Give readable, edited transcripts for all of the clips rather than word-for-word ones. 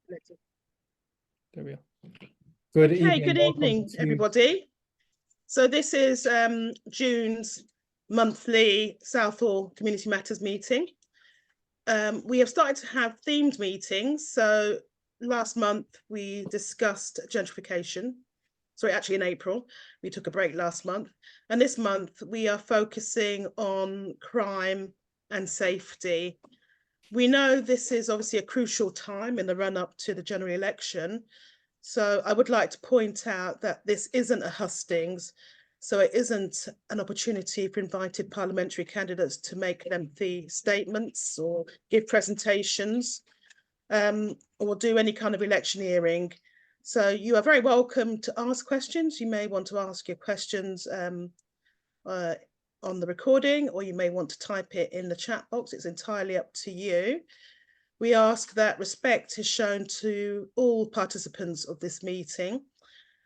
There we are. Good Okay, evening. good evening, everybody. So this is June's monthly Southall Community Matters meeting. We have started to have themed meetings. So last month we discussed gentrification. Sorry, actually in April. We took a break last month. And this month we are focusing on crime and safety. We know this is obviously a crucial time in the run-up to the general election. So I would like to point out that this isn't a hustings. So it isn't an opportunity for invited parliamentary candidates to make lengthy statements or give presentations or do any kind of electioneering. So you are very welcome to ask questions. You may want to ask your questions on the recording, or you may want to type it in the chat box. It's entirely up to you. We ask that respect is shown to all participants of this meeting.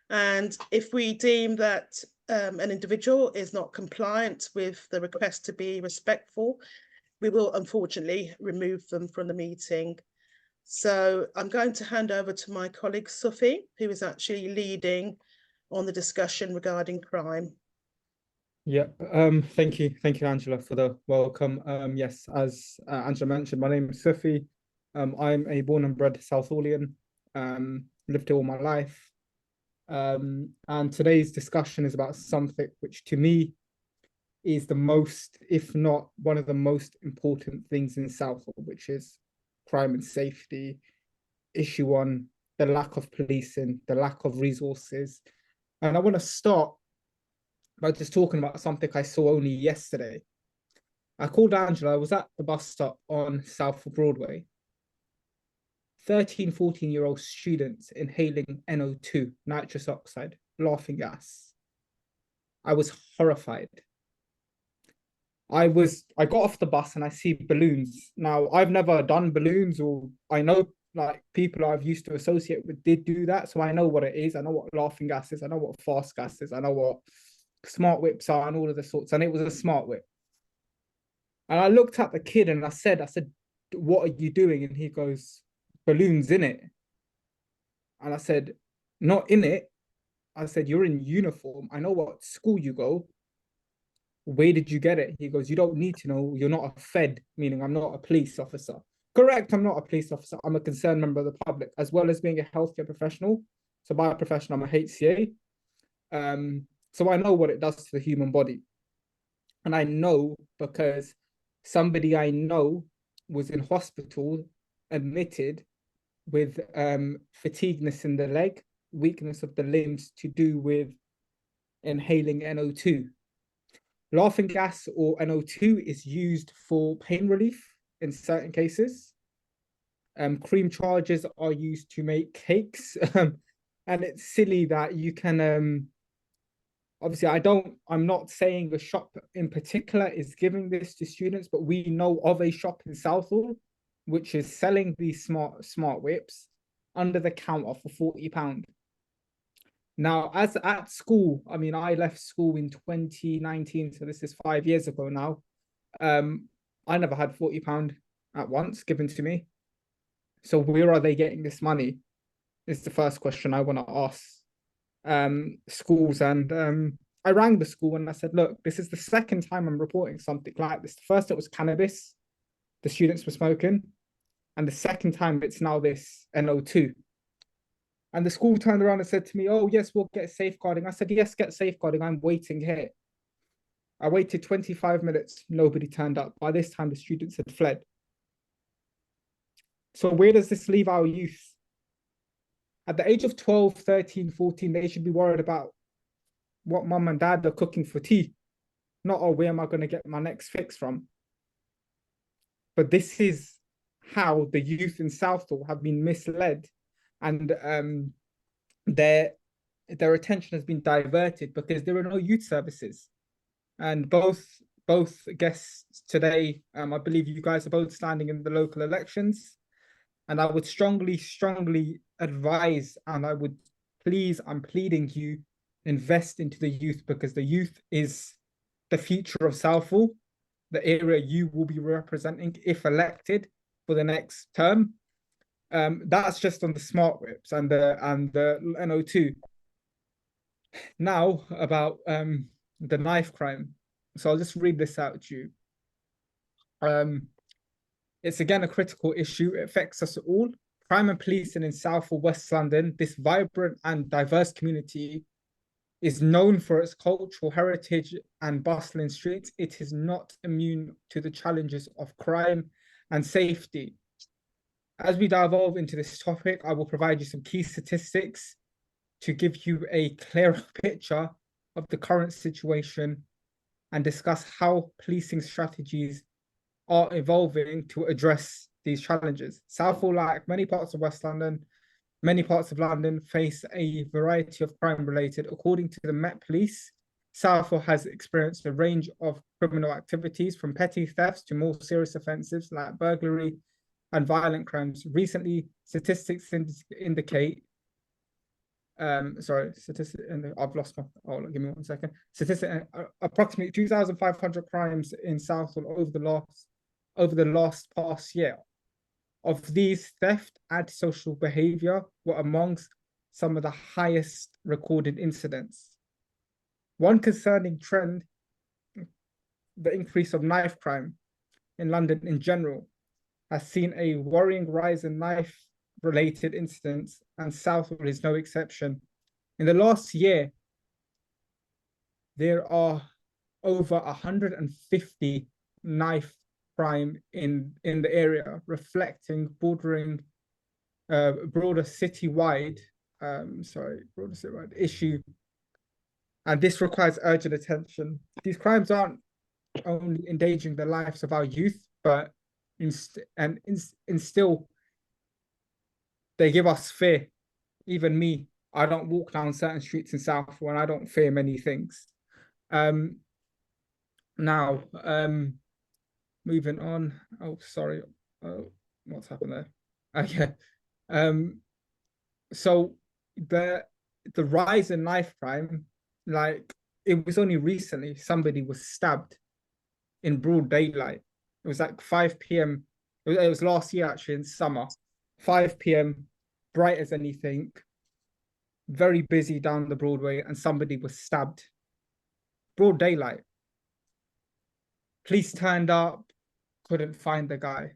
And if we deem that an individual is not compliant with the request to be respectful, we will unfortunately remove them from the meeting. So I'm going to hand over to my colleague, Sophie, who is actually leading on the discussion regarding crime. Yep. Thank you, Angela, for the welcome. Yes, as Angela mentioned, my name is Sophie. I'm a born and bred Southallian. Lived here all my life. And today's discussion is about something which to me is the most, if not one of the most important things in Southall, which is crime and safety. Issue one, the lack of policing, the lack of resources. And I want to start by just talking about something I saw only yesterday. I called Angela. I was at the bus stop on South Broadway. 13, 14-year-old students inhaling NO2, nitrous oxide, laughing gas. I was horrified. I got off the bus and I see balloons. Now, I've never done balloons, or I know like people I've used to associate with did do that. So I know what it is. I know what laughing gas is. I know what fast gas is. I know what smart whips are and all of the sorts. And it was a smart whip. And I looked at the kid and I said, what are you doing? And he goes, balloons in it. And I said, not in it. I said, you're in uniform. I know what school you go. Where did you get it? He goes, you don't need to know. You're not a Fed, meaning I'm not a police officer. Correct, I'm not a police officer. I'm a concerned member of the public, as well as being a healthcare professional. So by profession, I'm a HCA. So I know what it does to the human body. And I know because somebody I know was in hospital, admitted with fatigueness in the leg, weakness of the limbs to do with inhaling NO2. Laughing gas or NO2 is used for pain relief in certain cases. Cream charges are used to make cakes. And it's silly that you can, obviously I'm not saying a shop in particular is giving this to students, but we know of a shop in Southall which is selling these smart whips under the counter for £40. Now, as at school, I mean, I left school in 2019, so this is 5 years ago now. I never had £40 at once given to me. So where are they getting this money? Is the first question I want to ask schools. And I rang the school and I said, look, this is the second time I'm reporting something like this. The first, it was cannabis. The students were smoking. And the second time, it's now this NO2. And the school turned around and said to me, oh, yes, we'll get safeguarding. I said, yes, get safeguarding. I'm waiting here. I waited 25 minutes. Nobody turned up. By this time, the students had fled. So where does this leave our youth? At the age of 12, 13, 14, they should be worried about what mum and dad are cooking for tea. Not, oh, where am I going to get my next fix from? But this is how the youth in Southall have been misled, and their attention has been diverted because there are no youth services. And both guests today, I believe you guys are both standing in the local elections, and I would strongly advise, and I'm pleading you, invest into the youth, because the youth is the future of Southall, the area you will be representing if elected for the next term. That's just on the smart whips and the NO2. Now about the knife crime. So I'll just read this out to you. It's again a critical issue. It affects us all. Crime and policing in South or West London, this vibrant and diverse community, is known for its cultural heritage and bustling streets. It is not immune to the challenges of crime and safety. As we delve into this topic, I will provide you some key statistics to give you a clearer picture of the current situation and discuss how policing strategies are evolving to address these challenges. Southall, like many parts of West London, many parts of London face a variety of crime related. According to the Met Police, Southall has experienced a range of criminal activities from petty thefts to more serious offences like burglary and violent crimes. Recently, statistics indicate I've lost my, give me 1 second. Approximately 2,500 crimes in Southall over the last past year. Of these, theft, antisocial behavior were amongst some of the highest recorded incidents. One concerning trend, the increase of knife crime in London in general, has seen a worrying rise in knife-related incidents, and Southall is no exception. In the last year, there are over 150 knife crime in the area, reflecting broader citywide issue, and this requires urgent attention. These crimes aren't only endangering the lives of our youth, but instill, they give us fear. Even me, I don't walk down certain streets in South when I don't fear many things. Now, moving on. Oh, sorry. Oh, what's happened there? Okay. So the rise in knife crime, like it was only recently somebody was stabbed in broad daylight. It was like 5 p.m. It was last year actually in summer. 5 p.m. bright as anything. Very busy down the Broadway, and somebody was stabbed. Broad daylight. Police turned up, couldn't find the guy.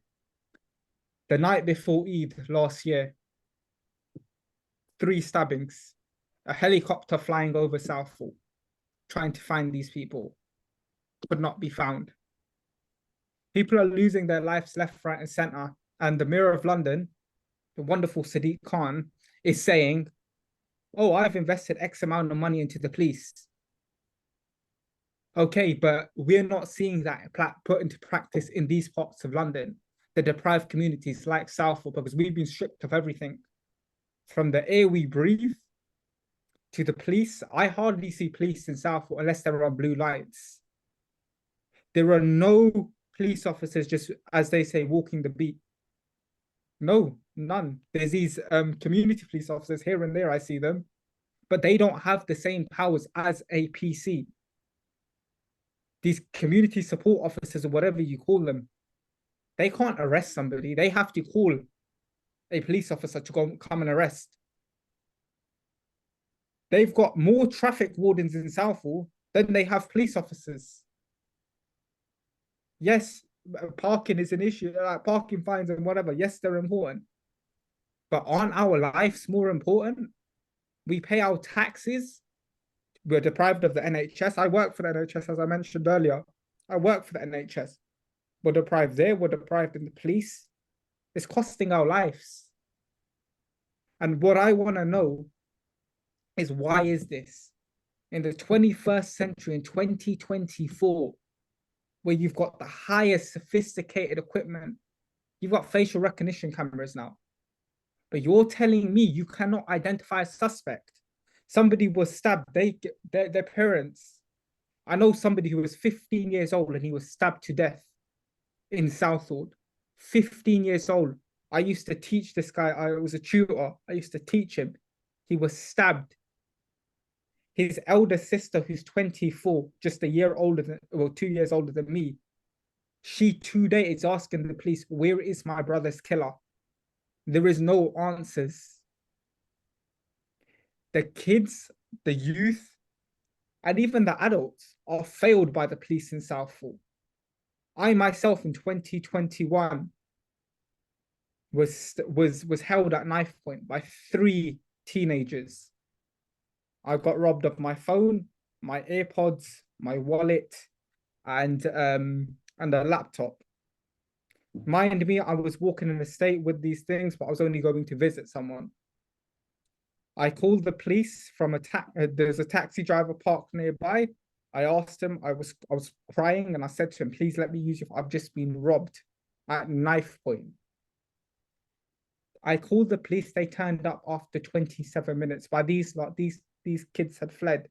The night before Eid last year, 3 stabbings, a helicopter flying over Southall, trying to find these people, could not be found. People are losing their lives left, right, and center. And the Mirror of London, the wonderful Sadiq Khan, is saying, oh, I've invested X amount of money into the police. Okay, but we're not seeing that put into practice in these parts of London, the deprived communities like Southall, because we've been stripped of everything. From the air we breathe to the police. I hardly see police in Southall unless there are blue lights. There are no police officers, just as they say, walking the beat. No, none. There's these community police officers here and there, I see them, but they don't have the same powers as a PC. These community support officers, or whatever you call them, they can't arrest somebody. They have to call a police officer to come and arrest. They've got more traffic wardens in Southall than they have police officers. Yes, parking is an issue, like parking fines and whatever. Yes, they're important. But aren't our lives more important? We pay our taxes. We're deprived of the NHS. I work for the NHS, as I mentioned earlier. I work for the NHS. We're deprived there. We're deprived in the police. It's costing our lives. And what I want to know is, why is this? In the 21st century, in 2024, where you've got the highest sophisticated equipment, you've got facial recognition cameras now, but you're telling me you cannot identify a suspect. Somebody was stabbed, their parents. I know somebody who was 15 years old and he was stabbed to death in Southall. 15 years old. I used to teach this guy. I was a tutor. I used to teach him. He was stabbed. His elder sister, who's 24, just a year older than, well, 2 years older than me, she today is asking the police, where is my brother's killer? There is no answers. The kids, the youth, and even the adults are failed by the police in Southall. I myself in 2021 was held at knife point by 3 teenagers. I got robbed of my phone, my AirPods, my wallet, and a laptop. Mind me, I was walking in the state with these things, but I was only going to visit someone. I called the police from there's a taxi driver parked nearby. I asked him, I was crying, and I said to him, please let me use your, I've just been robbed at knife point. I called the police, they turned up after 27 minutes. By these kids had fled.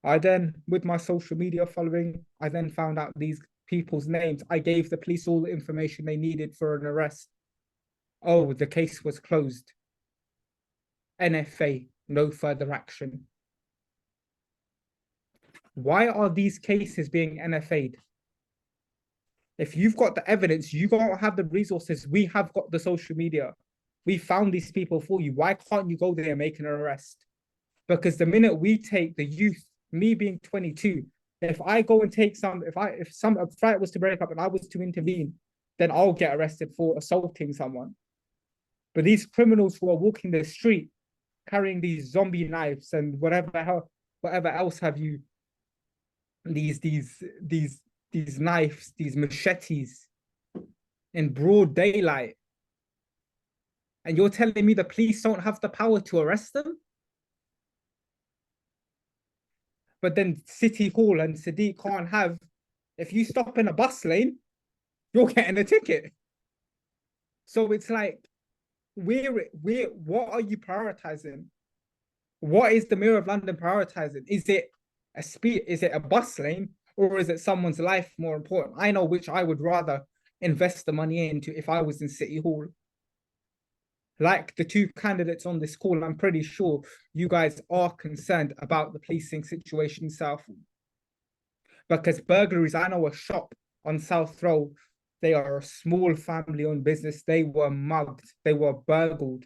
I then, with my social media following, I then found out these people's names. I gave the police all the information they needed for an arrest. Oh, the case was closed. NFA, no further action. Why are these cases being NFA'd? If you've got the evidence, you don't have the resources. We have got the social media. We found these people for you. Why can't you go there and make an arrest? Because the minute we take the youth, me being 22, if I go and take if a fight was to break up and I was to intervene, then I'll get arrested for assaulting someone. But these criminals who are walking the street carrying these zombie knives and whatever else have you, these knives, these machetes in broad daylight, and you're telling me the police don't have the power to arrest them? But then City Hall and Sadiq can't have, if you stop in a bus lane, you're getting a ticket. So it's like, what are you prioritizing? What is the Mayor of London prioritizing? Is it a bus lane, or is it someone's life more important? I know which I would rather invest the money into if I was in City Hall. Like the 2 candidates on this call, I'm pretty sure you guys are concerned about the policing situation in South. Because burglaries, I know a shop on South Road, they are a small family-owned business. They were mugged. They were burgled.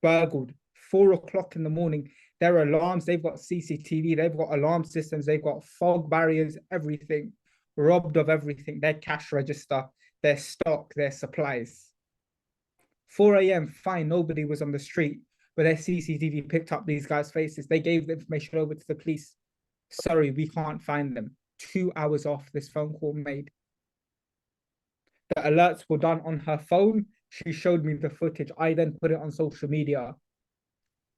4 o'clock in the morning. Their alarms, they've got CCTV, they've got alarm systems, they've got fog barriers, everything. Robbed of everything. Their cash register, their stock, their supplies. 4 a.m, fine, nobody was on the street, but their CCTV picked up these guys' faces. They gave the information over to the police. Sorry, we can't find them. 2 hours off this phone call made. The alerts were done on her phone. She showed me the footage. I then put it on social media.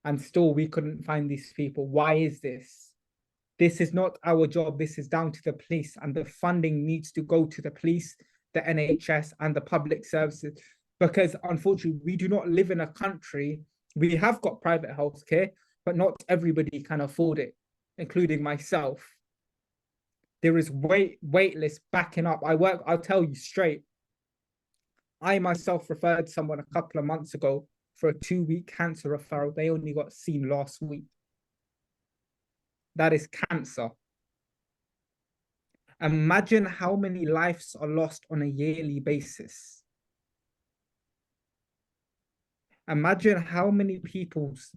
And still we couldn't find these people. Why is this? This is not our job. This is down to the police, and the funding needs to go to the police, the NHS, and the public services. Because unfortunately, we do not live in a country. We have got private healthcare, but not everybody can afford it, including myself. There is wait lists backing up. I'll tell you straight. I myself referred someone a couple of months ago for a 2-week cancer referral. They only got seen last week. That is cancer. Imagine how many lives are lost on a yearly basis. Imagine how many people's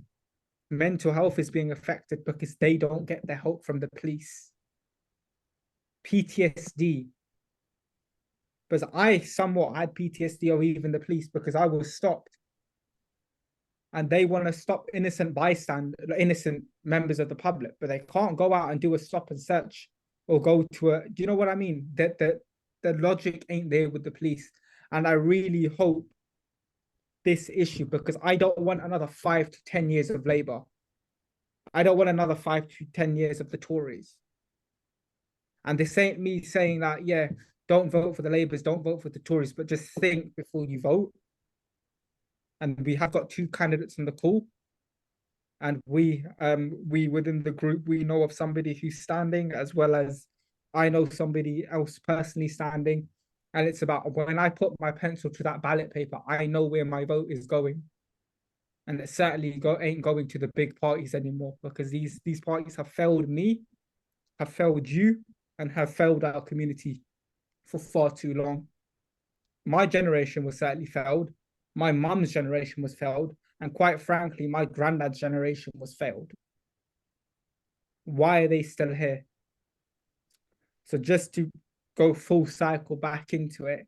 mental health is being affected because they don't get their help from the police. PTSD. Because I somewhat had PTSD, or even the police, because I was stopped. And they want to stop innocent members of the public, but they can't go out and do a stop and search or go to a, do you know what I mean? That the logic ain't there with the police. And I really hope this issue, because I don't want another 5 to 10 years of Labour. I don't want another 5 to 10 years of the Tories. And this ain't me saying that, yeah, don't vote for the Labours, don't vote for the Tories, but just think before you vote. And we have got 2 candidates on the call. And we within the group, we know of somebody who's standing, as well as I know somebody else personally standing. And it's about, when I put my pencil to that ballot paper, I know where my vote is going. And it certainly ain't going to the big parties anymore, because these parties have failed me, have failed you, and have failed our community for far too long. My generation was certainly failed. My mum's generation was failed. And quite frankly, my granddad's generation was failed. Why are they still here? So just to go full cycle back into it,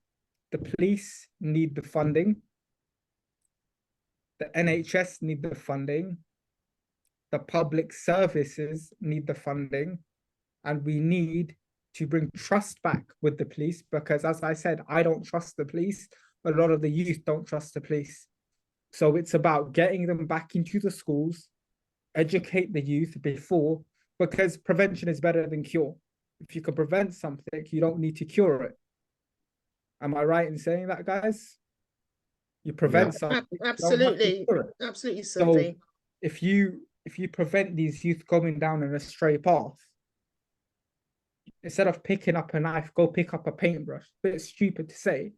the police need the funding, the NHS need the funding, the public services need the funding, and we need to bring trust back with the police because, as I said, I don't trust the police. A lot of the youth don't trust the police. So it's about getting them back into the schools, educate the youth before, because prevention is better than cure. If you can prevent something, you don't need to cure it. Am I right in saying that, guys? You prevent something, you don't have to Absolutely, cure it. absolutely, So Sophie. if you prevent these youth going down an astray path, instead of picking up a knife, go pick up a paintbrush. A bit stupid to say,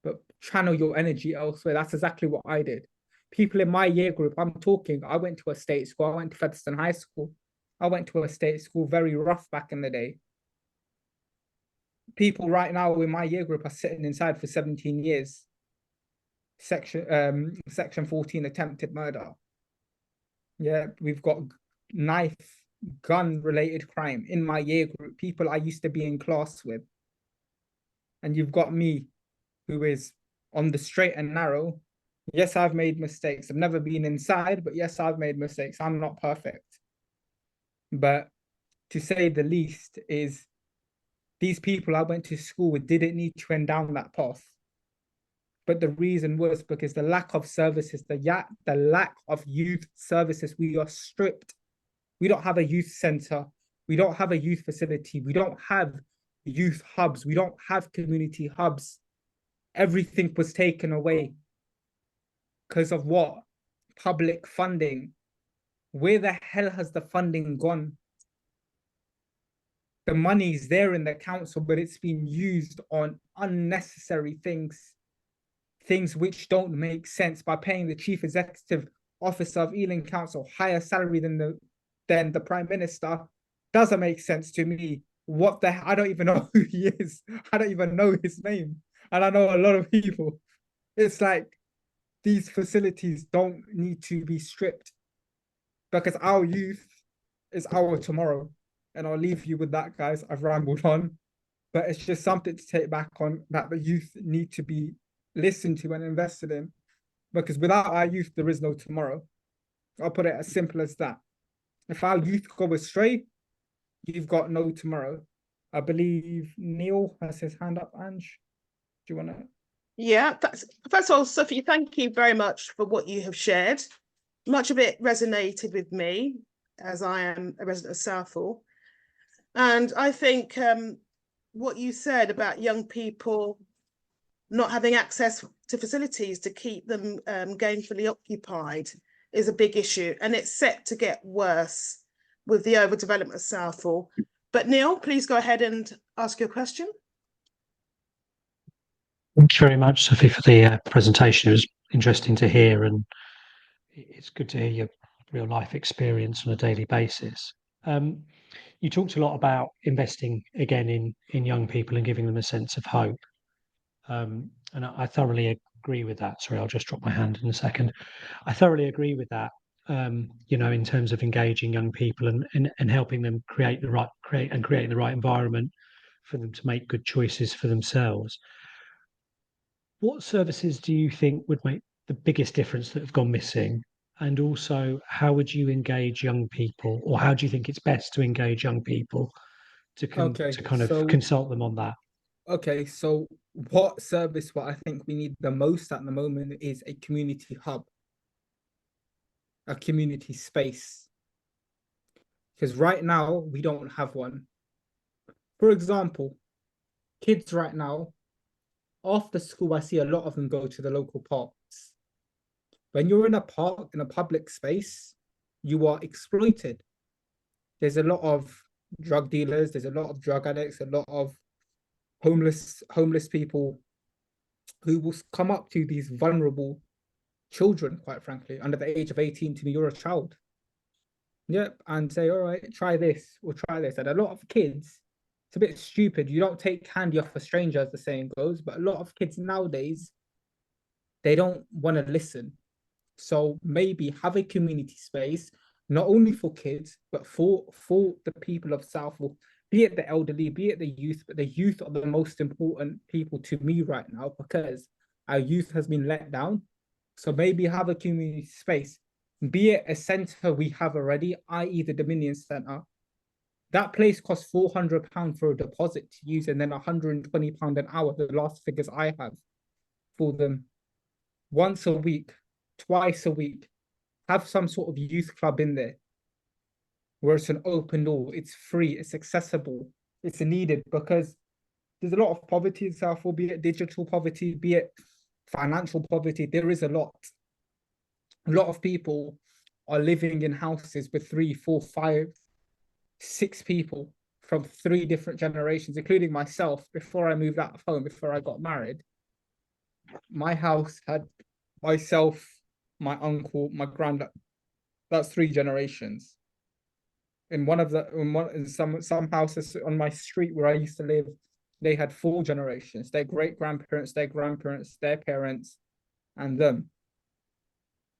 but channel your energy elsewhere. That's exactly what I did. People in my year group, I went to a state school, I went to Featherstone High School. I went to a state school, very rough back in the day. People right now in my year group are sitting inside for 17 years. Section 14 attempted murder. Yeah, we've got knife, gun related crime in my year group, people I used to be in class with. And you've got me, who is on the straight and narrow. Yes, I've made mistakes. I've never been inside, but yes, I've made mistakes. I'm not perfect. But to say the least is these people I went to school with didn't need to end down that path. But the reason was because the lack of services, the lack of youth services, we are stripped. We don't have a youth center. We don't have a youth facility. We don't have youth hubs. We don't have community hubs. Everything was taken away because of what? Public funding. Where the hell has the funding gone? The money's there in the council, but it's been used on unnecessary things which don't make sense, by paying the chief executive officer of Ealing Council higher salary than the prime minister. Doesn't make sense to me. What the I don't even know who he is. I don't even know his name. And I know a lot of people. It's like these facilities don't need to be stripped because our youth is our tomorrow. And I'll leave you with that, guys. I've rambled on, but it's just something to take back on, that the youth need to be listened to and invested in, because without our youth, there is no tomorrow. I'll put it as simple as that. If our youth go astray, you've got no tomorrow. I believe Neil has his hand up. Ange, do you want to? Yeah, first of all, Sophie, thank you very much for what you have shared. Much of it resonated with me, as I am a resident of Southall. And I think what you said about young people not having access to facilities to keep them gainfully occupied is a big issue. And it's set to get worse with the overdevelopment of Southall. But Neil, please go ahead and ask your question. Thanks very much, Sophie, for the presentation. It was interesting to hear, and it's good to hear your real life experience on a daily basis. You talked a lot about investing again in young people and giving them a sense of hope. And I thoroughly agree with that. Sorry, I'll just drop my hand in a second. I thoroughly agree with that. In terms of engaging young people and helping them creating the right environment for them to make good choices for themselves. What services do you think would make the biggest difference that have gone missing? And also, how would you engage young people, or how do you think it's best to engage young people to kind of consult them on that? Okay, so what I think we need the most at the moment is a community hub, a community space. Because right now, we don't have one. For example, kids right now, after school, I see a lot of them go to the local parks. When you're in a park, in a public space, you are exploited. There's a lot of drug dealers, there's a lot of drug addicts, a lot of homeless people who will come up to these vulnerable children, quite frankly, under the age of 18 to me, you're a child. Yep, and say, all right, try this or try this. And a lot of kids it's a bit stupid. You don't take candy off a stranger, as the saying goes, but a lot of kids nowadays, they don't want to listen. So maybe have a community space, not only for kids, but for the people of Southall, be it the elderly, be it the youth, but the youth are the most important people to me right now because our youth has been let down. So maybe have a community space, be it a centre we have already, i.e. the Dominion Centre. That place costs £400 for a deposit to use and then £120 an hour, the last figures I have for them. Once a week, twice a week, have some sort of youth club in there where it's an open door, it's free, it's accessible, it's needed because there's a lot of poverty in Southall, be it digital poverty, be it financial poverty. There is a lot. A lot of people are living in houses with 3, 4, 5, 6 people from 3 different generations, including myself. Before I moved out of home, before I got married, my house had myself, my uncle, my granddad. That's 3 generations. In some houses on my street where I used to live, they had 4 generations: their great grandparents, their grandparents, their parents, and them.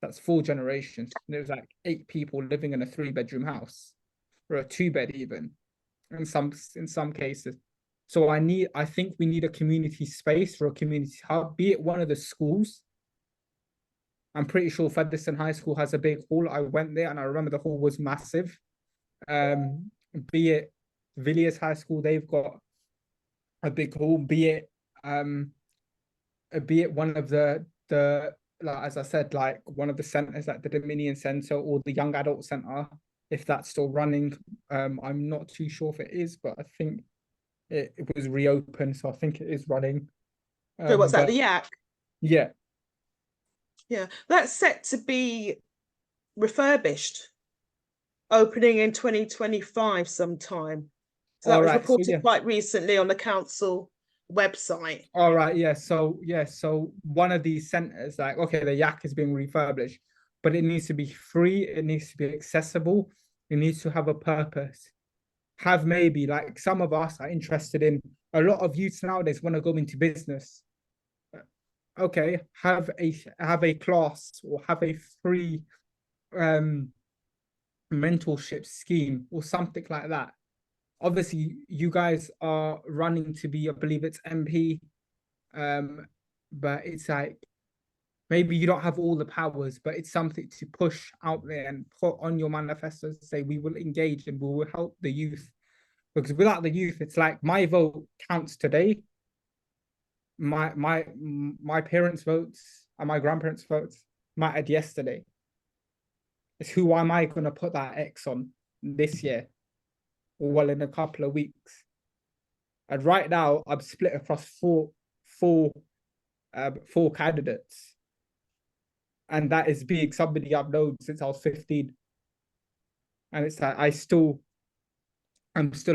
That's 4 generations. There's like 8 people living in a 3-bedroom house, or a 2-bed even, in some cases. So I think we need a community space or a community hub, be it one of the schools. I'm pretty sure Featherstone High School has a big hall. I went there and I remember the hall was massive. Be it Villiers High School, they've got a big hall. Be it one of the like, as I said, like one of the centers, like the Dominion Centre or the Young Adult Centre, if that's still running. I'm not too sure if it is, but I think it was reopened, so I think it is running. So what's that, the Yak? Yeah. Yeah, that's set to be refurbished, opening in 2025 sometime. So that was reported quite recently on the council website. All right, yeah. So one of these centres, like, okay, the Yak is being refurbished, but it needs to be free, it needs to be accessible, it needs to have a purpose. Have maybe, like, some of us are interested in, a lot of youths nowadays want to go into business. Okay, have a class or have a free mentorship scheme or something like that. Obviously, you guys are running to be, I believe it's MP, but it's like, maybe you don't have all the powers, but it's something to push out there and put on your manifestos to say we will engage and we will help the youth. Because without the youth, it's like my vote counts today. My parents' votes and my grandparents' votes mattered yesterday. It's who am I going to put that X on this year, or well, in a couple of weeks. And right now, I'm split across four candidates, and that is being somebody I've known since I was 15. And it's like I'm still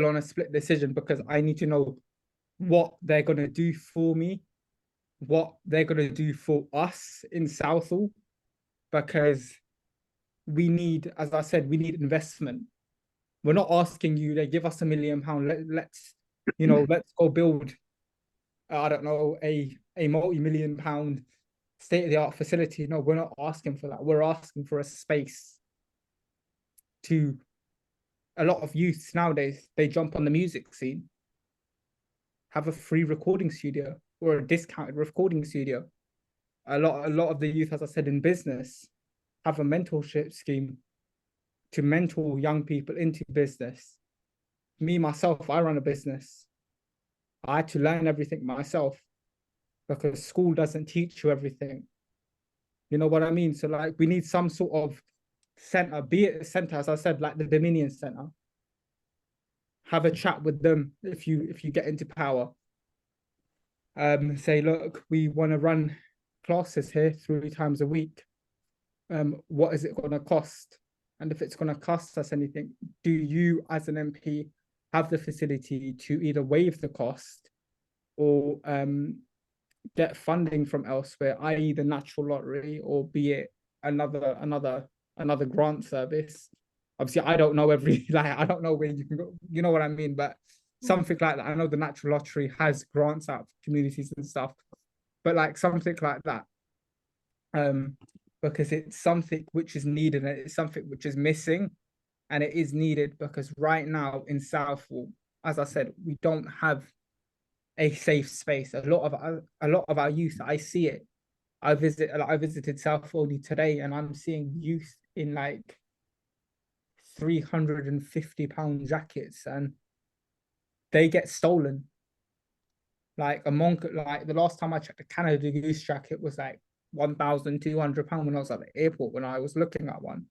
on a split decision because I need to know what they're gonna do for me, what they're gonna do for us in Southall, because we need, as I said, we need investment. We're not asking you to give us £1 million. Let's go build, I don't know, a multi-million-pound state-of-the-art facility. No, we're not asking for that. We're asking for a space. To a lot of youths nowadays, they jump on the music scene, have a free recording studio or a discounted recording studio. A lot of the youth, as I said, in business, have a mentorship scheme to mentor young people into business. Me, myself, I run a business. I had to learn everything myself because school doesn't teach you everything. You know what I mean? So, like, we need some sort of center, be it a center, as I said, like the Dominion Center. Have a chat with them if you get into power. Say, look, we want to run classes here 3 times a week. What is it going to cost? And if it's going to cost us anything, do you, as an MP, have the facility to either waive the cost or get funding from elsewhere, i.e. the natural lottery, or be it another grant service? Obviously, I don't know I don't know where you can go, you know what I mean? But something like that. I know the Natural Lottery has grants out for communities and stuff, but like something like that. Because it's something which is needed and it's something which is missing, and it is needed because right now in Southall, as I said, we don't have a safe space. A lot of our youth, I see it. I visited Southall only today, and I'm seeing youth in like £350 jackets, and they get stolen. Like like the last time I checked, a Canada Goose jacket was like £1,200 when I was at the airport when I was looking at one.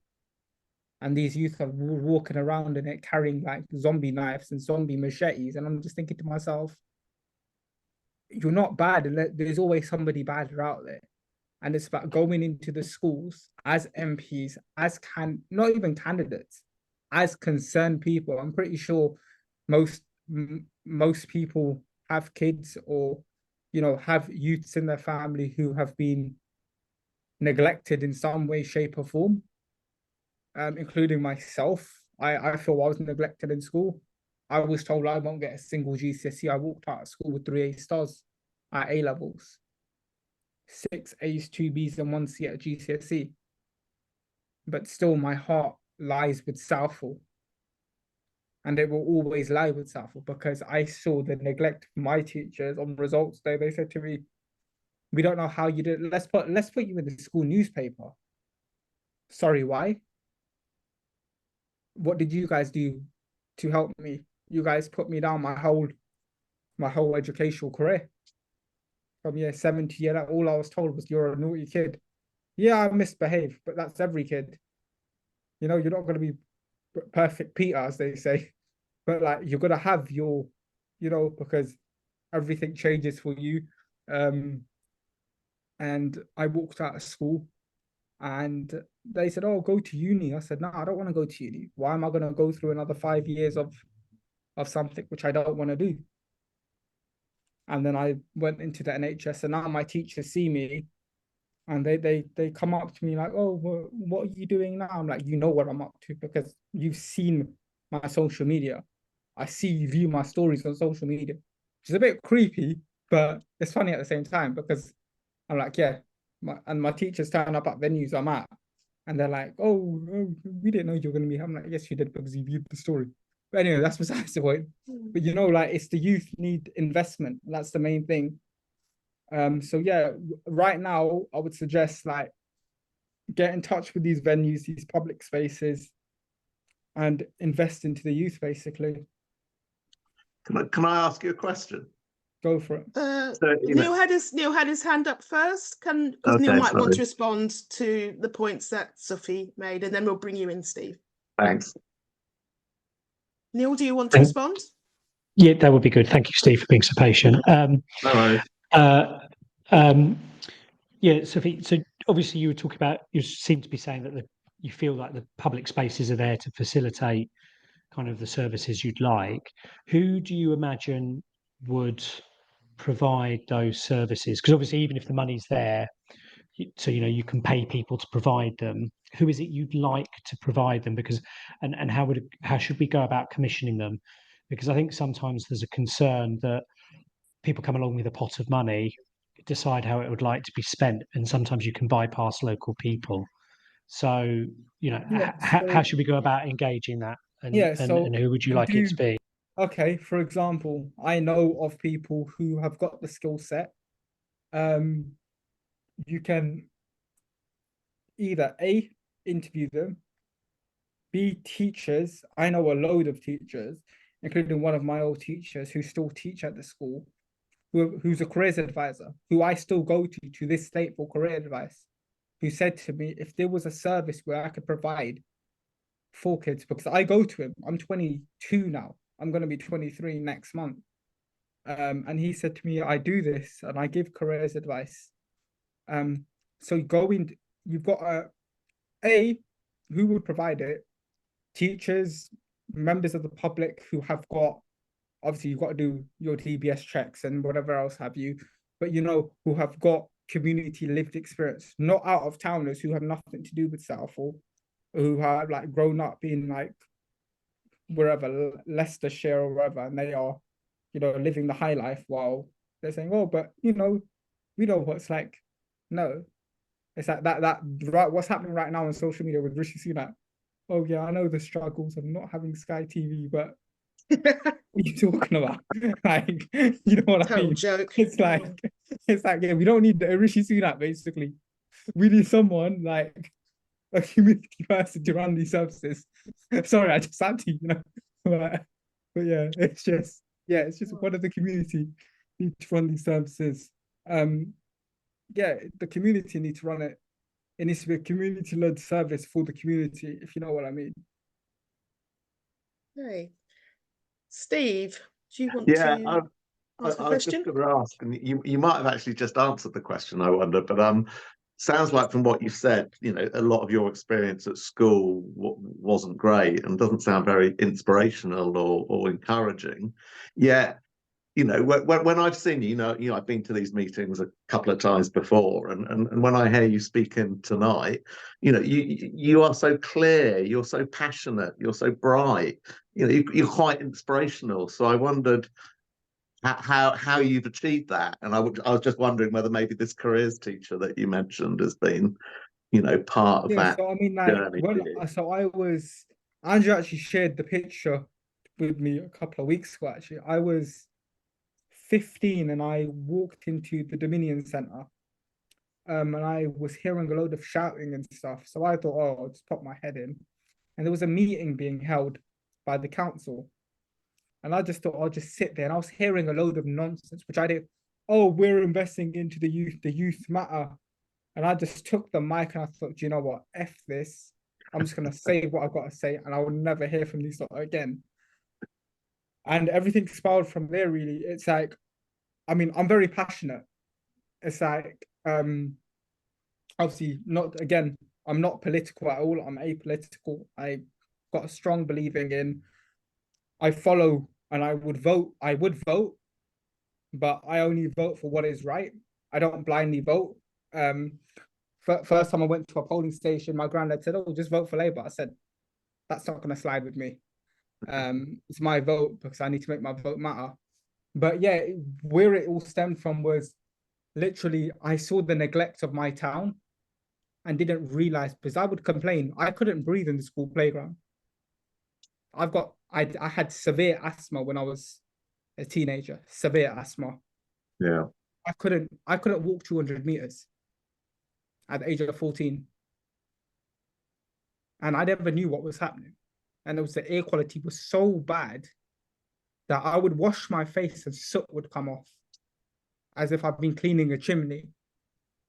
And these youth are walking around in it carrying like zombie knives and zombie machetes. And I'm just thinking to myself, you're not bad. There's always somebody bad out there. And it's about going into the schools as MPs, not even candidates, as concerned people. I'm pretty sure most people have kids or, have youths in their family who have been neglected in some way, shape, or form, including myself. I feel I was neglected in school. I was told I won't get a single GCSE. I walked out of school with 3 A stars at A levels, 6 A's, 2 B's, and 1 C at GCSE. But still, my heart lies with Southall. And it will always lie with Southall because I saw the neglect of my teachers on results day. They said to me, "We don't know how you did it. Let's put you in the school newspaper." Sorry, why? What did you guys do to help me? You guys put me down my whole educational career. From year 7 to year, all I was told was you're a naughty kid. Yeah, I misbehaved, but that's every kid. You're not going to be perfect Peter, as they say, but like you're going to have your, because everything changes for you. And I walked out of school and they said, "Oh, go to uni." I said, "No, I don't want to go to uni. Why am I going to go through another 5 years of something which I don't want to do?" And then I went into the NHS, and now my teachers see me and they come up to me like, "Oh, what are you doing now?" I'm like, "You know what I'm up to because you've seen my social media. I see you view my stories on social media," which is a bit creepy, but it's funny at the same time because I'm like, yeah, my teachers turn up at venues I'm at, and they're like, "Oh, we didn't know you were going to be." I'm like, "Yes, you did because you viewed the story." But anyway, that's besides the point. But like it's the youth need investment. That's the main thing. So yeah, right now I would suggest like get in touch with these venues, these public spaces, and invest into the youth. Basically, Can I ask you a question? go for it. So, Neil had his hand up first. Because Neil might want to respond to the points that Sophie made, and then we'll bring you in, Steve. Thanks. Neil, do you want to respond? Yeah, that would be good. Thank you, Steve, for being so patient. No worries. Yeah, Sophie, so obviously you seem to be saying that you feel like the public spaces are there to facilitate kind of the services you'd like. Who do you imagine would provide those services? Because obviously, even if the money's there, so you can pay people to provide them. Who is it you'd like to provide them? Because and how should we go about commissioning them? Because I think sometimes there's a concern that people come along with a pot of money, decide how it would like to be spent, and sometimes you can bypass local people. So how should we go about engaging that? And who would you like it to be? Okay, for example, I know of people who have got the skill set. You can either A, interview them, B, teachers. I know a load of teachers, including one of my old teachers who still teach at the school, who's a careers advisor, who I still go to this date for career advice, who said to me, if there was a service where I could provide for kids, because I go to him, I'm 22 now, I'm going to be 23 next month. And he said to me, I do this and I give careers advice. So you've got who would provide it? Teachers, members of the public who have got, obviously you've got to do your DBS checks and whatever else have you, but who have got community lived experience, not out of towners who have nothing to do with Southall, who have like grown up being like wherever, Leicestershire or wherever, and they are, living the high life while they're saying, oh, but we know what's like. No, it's like that right. What's happening right now on social media with Rishi Sunak? Oh yeah, I know the struggles of not having Sky TV, but what are you talking about? Like, you know what I Total mean? joke. It's like, yeah, we don't need a Rishi Sunak, basically. We need someone like a community person to run these services. Sorry, I just had to, but yeah, it's just one of the community need to run these services. Yeah, the community need to run it. It needs to be a community-led service for the community, if you know what I mean. Hey, Steve, do you want Yeah, to I ask a I was just question? going to ask, and you might have actually just answered the question, I wonder, but sounds like from what you've said, a lot of your experience at school wasn't great and doesn't sound very inspirational or encouraging. Yeah, when I've seen I've been to these meetings a couple of times before, and when I hear you speaking tonight, you are so clear, you're so passionate, you're so bright, you're quite inspirational. So I wondered how you've achieved that, and I was just wondering whether maybe this careers teacher that you mentioned has been, part of Yeah, that so I mean, like journey for you. Andrew actually shared the picture with me a couple of weeks ago. Actually, I was 15 and I walked into the Dominion Centre, and I was hearing a load of shouting and stuff. So I thought, oh, I'll just pop my head in, and there was a meeting being held by the council, and I just thought I'll just sit there, and I was hearing a load of nonsense, which I did. Oh, we're investing into the youth. The youth matter. And I just took the mic and I thought, do you know what? F this. I'm just gonna say what I've got to say, and I will never hear from these lot again. And everything spiraled from there, really. It's like, I mean, I'm very passionate. It's like, obviously not again, I'm not political at all. I'm apolitical. I got a strong believing in I follow and I would vote, but I only vote for what is right. I don't blindly vote. First time I went to a polling station, my granddad said, "Oh, just vote for Labour." I said, "That's not going to slide with me. It's my vote because I need to make my vote matter." But yeah, where it all stemmed from was literally I saw the neglect of my town and didn't realize because I would complain I couldn't breathe in the school playground. I had severe asthma when I was a teenager, severe asthma. Yeah. I couldn't walk 200 meters at the age of 14. And I never knew what was happening. And it was the air quality was so bad that I would wash my face and soot would come off as if I've been cleaning a chimney.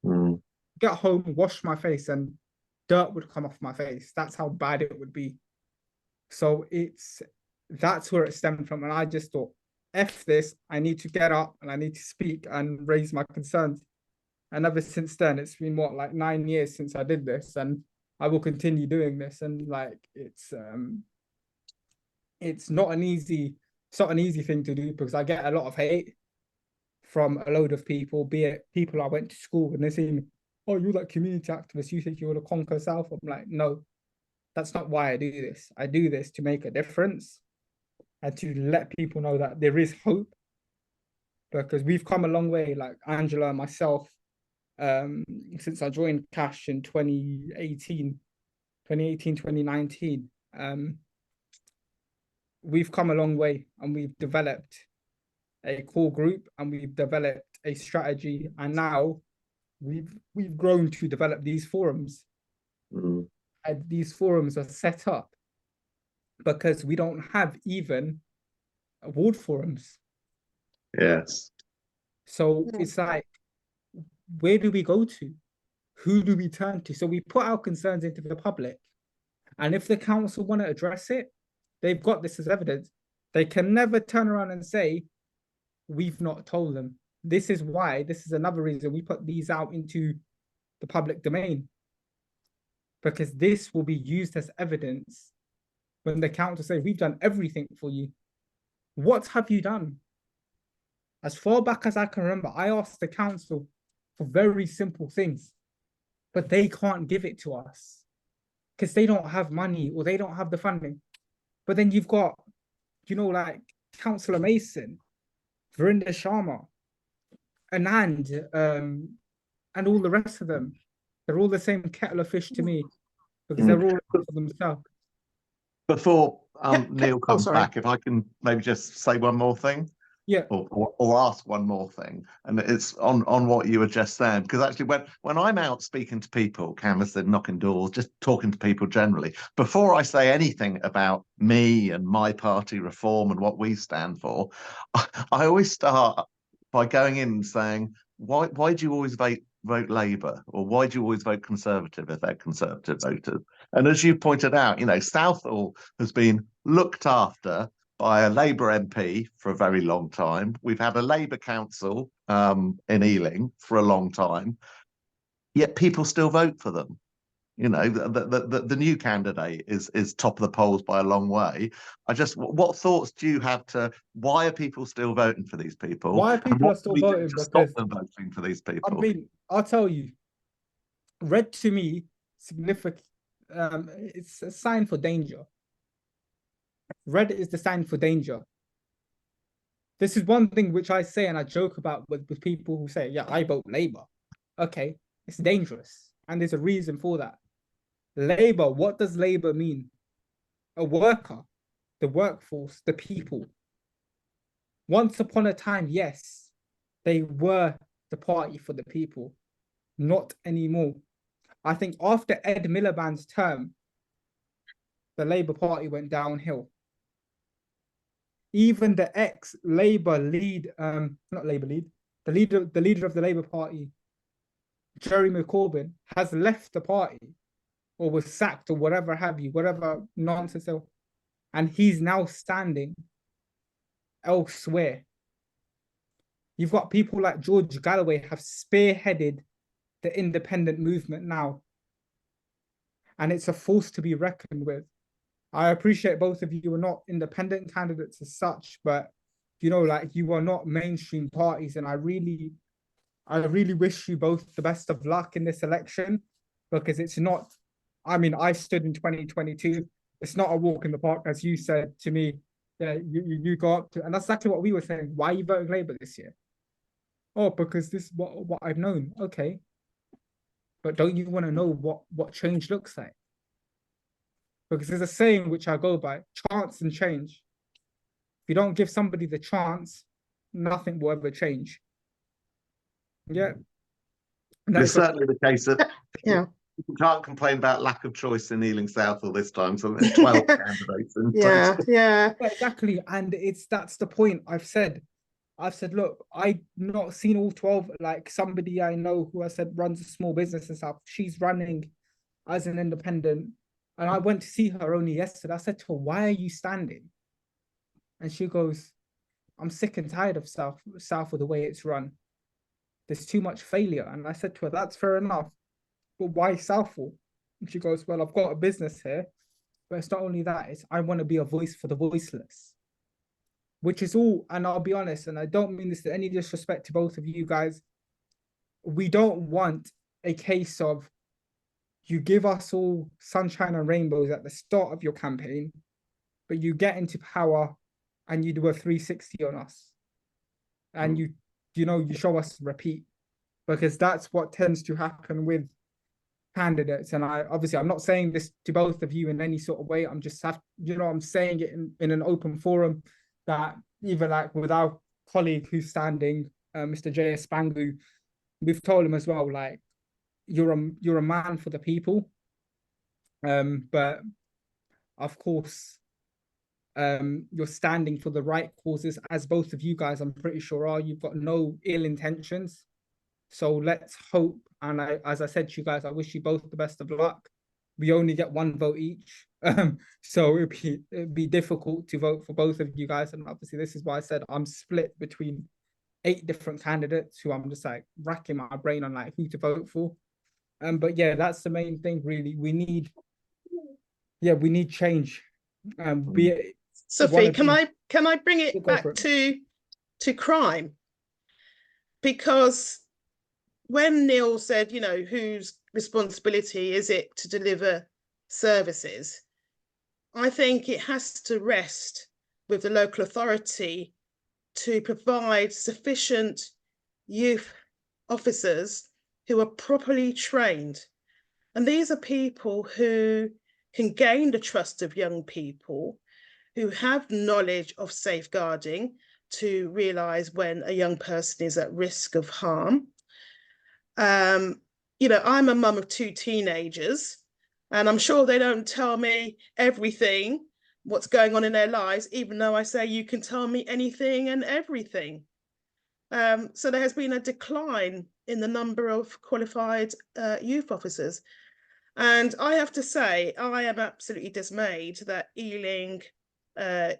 Mm. Get home, wash my face, and dirt would come off my face. That's how bad it would be. So that's where it stemmed from. And I just thought, F this, I need to get up and I need to speak and raise my concerns. And ever since then, it's been like 9 years since I did this, and I will continue doing this. And like it's not an easy thing to do because I get a lot of hate from a load of people, be it people I went to school with, and they see me, oh, you're that community activist, you think you want to conquer South. I'm like, no, that's not why I do this. I do this to make a difference and to let people know that there is hope because we've come a long way, like Angela and myself, since I joined Cash in 2018, 2019. We've come a long way and we've developed a core group and we've developed a strategy, and now we've grown to develop these forums. Mm. And these forums are set up because we don't have even award forums. Yes. So it's like, where do we go to? Who do we turn to? So we put our concerns into the public. And if the council want to address it, they've got this as evidence. They can never turn around and say, we've not told them. This is why, this is another reason we put these out into the public domain. Because this will be used as evidence when the council say, we've done everything for you. What have you done? As far back as I can remember, I asked the council for very simple things, but they can't give it to us because they don't have money or they don't have the funding. But then you've got, you know, like Councillor Mason, Verinda Sharma, Anand, and all the rest of them. They're all the same kettle of fish to me because they're all for themselves. Before Neil comes sorry. back, if I can maybe just say one more thing. Yeah. Or ask one more thing, and it's on what you were just saying, because actually when I'm out speaking to people, canvassing, knocking doors, just talking to people generally, before I say anything about me and my party Reform and what we stand for, I always start by going in and saying, why do you always vote Labour, or why do you always vote Conservative if they're Conservative voters? And as you pointed out, you know, Southall has been looked after by a Labour MP for a very long time. We've had a Labour council in Ealing for a long time, yet people still vote for them. You know, the new candidate is top of the polls by a long way. What thoughts do you have to, why are people still voting for these people? Why people are still voting? To stop them voting for these people? I mean, I'll tell you, red to me, significant. It's a sign for danger. Red is the sign for danger. This is one thing which I say and I joke about with people who say, yeah, I vote Labour. Okay, it's dangerous. And there's a reason for that. Labour, what does Labour mean? A worker, the workforce, the people. Once upon a time, yes, they were the party for the people. Not anymore. I think after Ed Miliband's term, the Labour Party went downhill. Even the ex-Labour lead, not Labour lead, the leader of the Labour Party, Jeremy Corbyn, has left the party or was sacked or whatever have you, whatever nonsense. And he's now standing elsewhere. You've got people like George Galloway have spearheaded the independent movement now. And it's a force to be reckoned with. I appreciate both of you are not independent candidates as such, but you know, like you are not mainstream parties. And I really wish you both the best of luck in this election, because it's not, I mean, I stood in 2022. It's not a walk in the park, as you said to me. Yeah, you go up to, and that's exactly what we were saying. Why are you voting Labour this year? Oh, because this is what I've known. Okay. But don't you want to know what change looks like? Because there's a saying which I go by, chance and change. If you don't give somebody the chance, nothing will ever change. Yeah. It's certainly the case that Yeah. you can't complain about lack of choice in Ealing Southall this time. So there's 12 candidates. Yeah. Exactly. And that's the point. I've said, look, I've not seen all 12. Like somebody I know who I said runs a small business and stuff, she's running as an independent. And I went to see her only yesterday. I said to her, why are you standing? And she goes, I'm sick and tired of South with the way it's run. There's too much failure. And I said to her, that's fair enough. But why Southall? And she goes, well, I've got a business here. But it's not only that, it's I want to be a voice for the voiceless. Which is all, and I'll be honest, and I don't mean this to any disrespect to both of you guys. We don't want a case of you give us all sunshine and rainbows at the start of your campaign, but you get into power and you do a 360 on us. And you show us repeat, because that's what tends to happen with candidates. And I'm not saying this to both of you in any sort of way. I'm just I'm saying it in an open forum, that even like with our colleague who's standing, Mr. J.S. Spangu, we've told him as well, like, you're a man for the people. But of course, you're standing for the right causes, as both of you guys, I'm pretty sure, are. You've got no ill intentions. So let's hope. And as I said to you guys, I wish you both the best of luck. We only get one vote each. So it'd be difficult to vote for both of you guys. And obviously, this is why I said I'm split between 8 different candidates who I'm just like racking my brain on like who to vote for. But yeah, that's the main thing, really. We need change. Sophie, can I bring it back to crime? Because when Neil said, whose responsibility is it to deliver services? I think it has to rest with the local authority to provide sufficient youth officers who are properly trained. And these are people who can gain the trust of young people, who have knowledge of safeguarding to realise when a young person is at risk of harm. You know, I'm a mum of 2 teenagers, and I'm sure they don't tell me everything, what's going on in their lives, even though I say you can tell me anything and everything. So there has been a decline in the number of qualified youth officers. And I have to say, I am absolutely dismayed that Ealing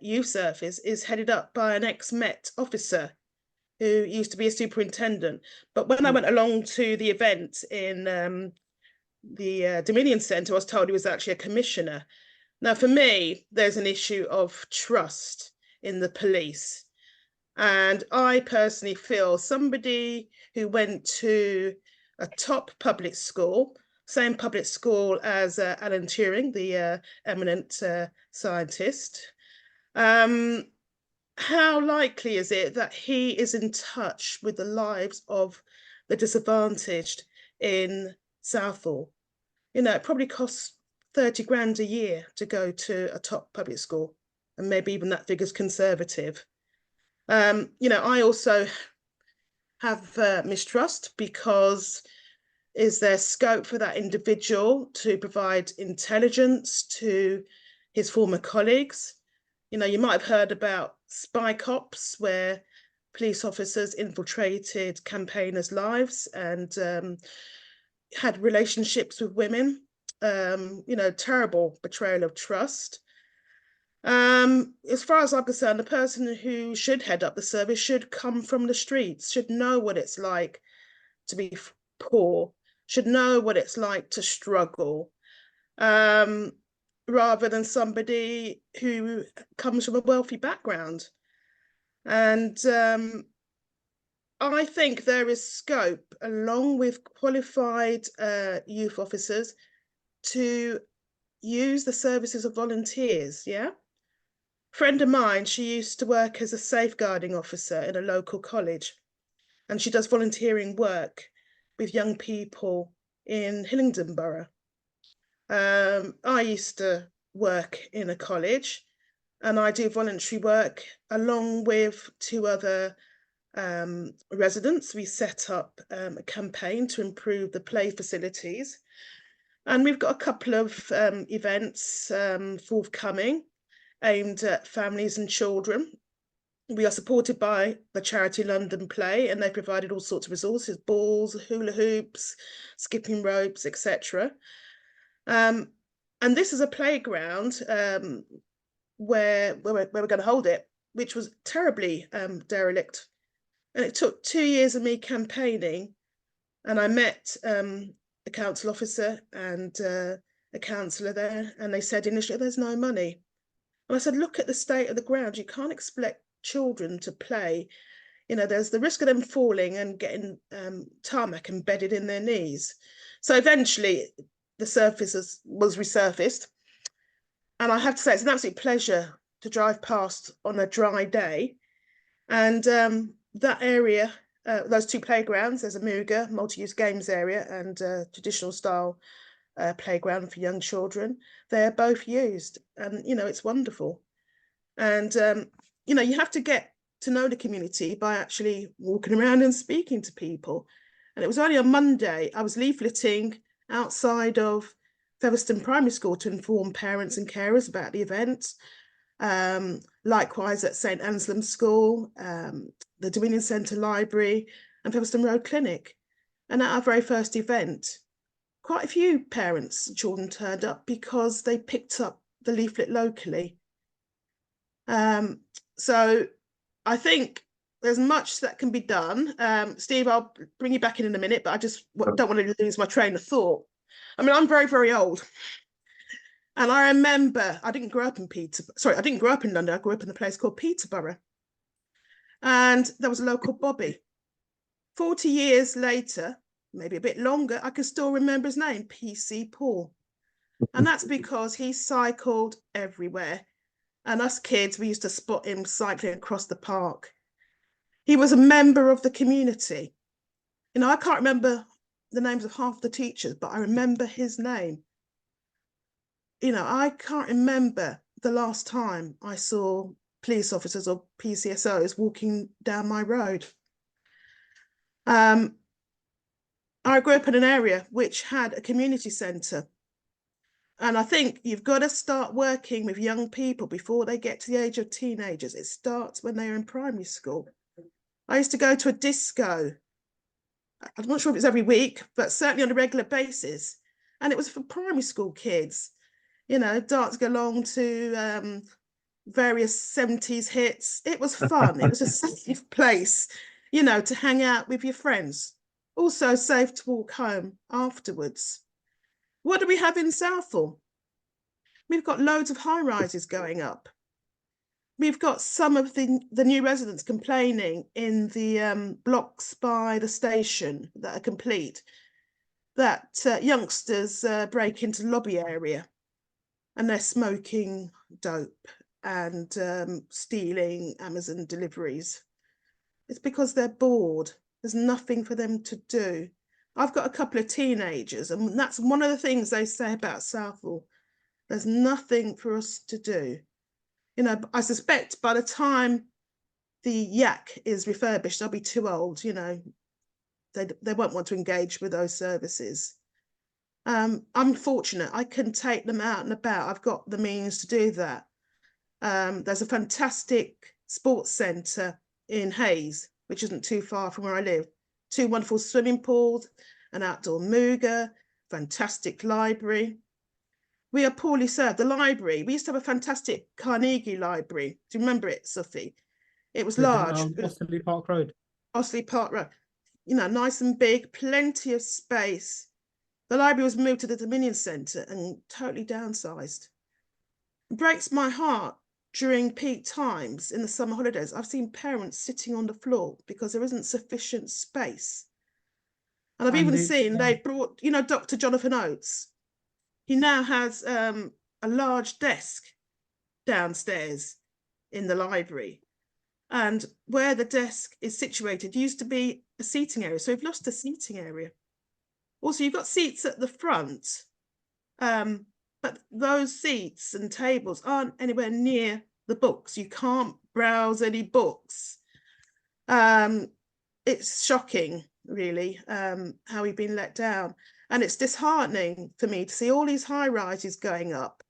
Youth Service is headed up by an ex-Met officer who used to be a superintendent. But when I went along to the event in the Dominion Centre, I was told he was actually a commissioner. Now, for me, there's an issue of trust in the police. And I personally feel somebody who went to a top public school, same public school as Alan Turing, the eminent scientist, how likely is it that he is in touch with the lives of the disadvantaged in Southall? You know, it probably costs 30 grand a year to go to a top public school, and maybe even that figure's conservative. You know, I also have mistrust, because is there scope for that individual to provide intelligence to his former colleagues? You know, you might have heard about spy cops, where police officers infiltrated campaigners' lives and had relationships with women. You know, terrible betrayal of trust. As far as I'm concerned, the person who should head up the service should come from the streets, should know what it's like to be poor, should know what it's like to struggle, rather than somebody who comes from a wealthy background. And I think there is scope, along with qualified youth officers, to use the services of volunteers, yeah? Friend of mine, she used to work as a safeguarding officer in a local college, and she does volunteering work with young people in Hillingdon Borough. I used to work in a college, and I do voluntary work along with 2 other residents. We set up a campaign to improve the play facilities, and we've got a couple of events forthcoming aimed at families and children. We are supported by the charity London Play, and they provided all sorts of resources: balls, hula hoops, skipping ropes, etc. And this is a playground where we're going to hold it, which was terribly derelict. And it took 2 years of me campaigning, and I met a council officer and a councillor there, and they said initially, there's no money. And I said, look at the state of the ground. You can't expect children to play. You know, there's the risk of them falling and getting tarmac embedded in their knees. So eventually the surface was resurfaced. And I have to say, it's an absolute pleasure to drive past on a dry day. And that area, those 2 playgrounds, there's a Muga multi-use games area and a traditional style playground for young children. They're both used, and you know, it's wonderful. And you know, you have to get to know the community by actually walking around and speaking to people. And it was only on Monday I was leafleting outside of Featherstone Primary School to inform parents and carers about the event. Likewise at St Anselm School, the Dominion Centre Library and Featherstone Road Clinic. And at our very first event, quite a few parents and children turned up because they picked up the leaflet locally. So I think there's much that can be done. Steve, I'll bring you back in a minute, but I just don't want to lose my train of thought. I mean, I'm very, very old. And I remember, I didn't grow up in London. I grew up in a place called Peterborough. And there was a local bobby. 40 years later, maybe a bit longer, I can still remember his name, PC Paul. And that's because he cycled everywhere. And us kids, we used to spot him cycling across the park. He was a member of the community. You know, I can't remember the names of half the teachers, but I remember his name. You know, I can't remember the last time I saw police officers or PCSOs walking down my road. I grew up in an area which had a community centre. And I think you've got to start working with young people before they get to the age of teenagers. It starts when they're in primary school. I used to go to a disco. I'm not sure if it's every week, but certainly on a regular basis. And it was for primary school kids, you know, dancing along to various 70s hits. It was fun. It was a safe place, you know, to hang out with your friends. Also safe to walk home afterwards. What do we have in Southall? We've got loads of high rises going up. We've got some of the new residents complaining in the blocks by the station that are complete, that youngsters break into the lobby area and they're smoking dope and stealing Amazon deliveries. It's because they're bored. There's nothing for them to do. I've got a couple of teenagers, and that's one of the things they say about Southall. There's nothing for us to do. You know, I suspect by the time the yak is refurbished, they'll be too old, you know. They won't want to engage with those services. I'm fortunate. I can take them out and about. I've got the means to do that. There's a fantastic sports centre in Hayes, which isn't too far from where I live. 2 wonderful swimming pools, an outdoor mooga, fantastic library. We are poorly served. The library, we used to have a fantastic Carnegie library. Do you remember it, Sophie? It was large. Osterley Park Road. Osterley Park Road. You know, nice and big, plenty of space. The library was moved to the Dominion Centre and totally downsized. It breaks my heart. During peak times in the summer holidays, I've seen parents sitting on the floor because there isn't sufficient space. And I've even seen they brought, you know, Dr. Jonathan Oates. He now has a large desk downstairs in the library. And where the desk is situated used to be a seating area. So we've lost a seating area. Also, you've got seats at the front, but those seats and tables aren't anywhere near the books. You can't browse any books. It's shocking, really, how we've been let down. And it's disheartening for me to see all these high rises going up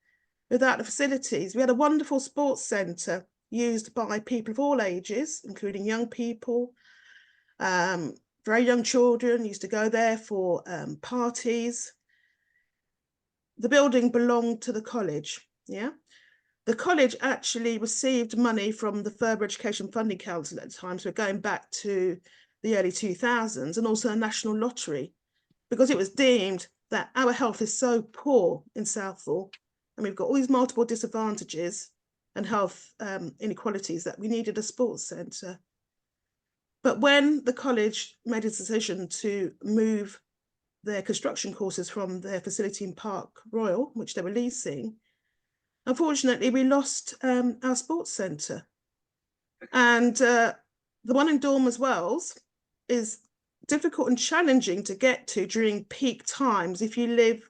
without the facilities. We had a wonderful sports centre used by people of all ages, including young people, very young children used to go there for parties. The building belonged to the college, yeah? The college actually received money from the Further Education Funding Council at the time, so going back to the early 2000s, and also a national lottery, because it was deemed that our health is so poor in Southall, and we've got all these multiple disadvantages and health inequalities, that we needed a sports centre. But when the college made a decision to move their construction courses from their facility in Park Royal, which they were leasing, unfortunately, we lost our sports centre. And the one in Dormers Wells is difficult and challenging to get to during peak times if you live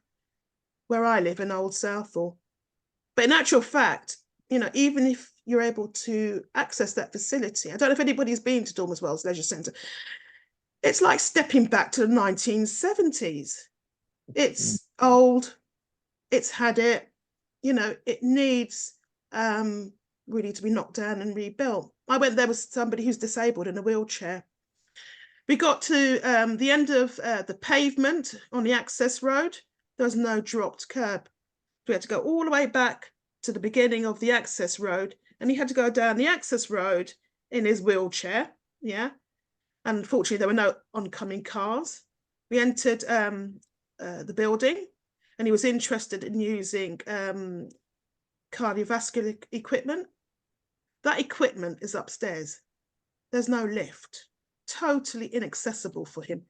where I live in Old Southall. But in actual fact, you know, even if you're able to access that facility, I don't know if anybody's been to Dormers Wells Leisure Centre, it's like stepping back to the 1970s. It's old, it's had it, you know, it needs really to be knocked down and rebuilt. I went there with somebody who's disabled in a wheelchair. We got to the end of the pavement on the access road. There was no dropped curb. We had to go all the way back to the beginning of the access road, and he had to go down the access road in his wheelchair, yeah. And unfortunately, there were no oncoming cars. We entered the building, and he was interested in using cardiovascular equipment. That equipment is upstairs. There's no lift. Totally inaccessible for him.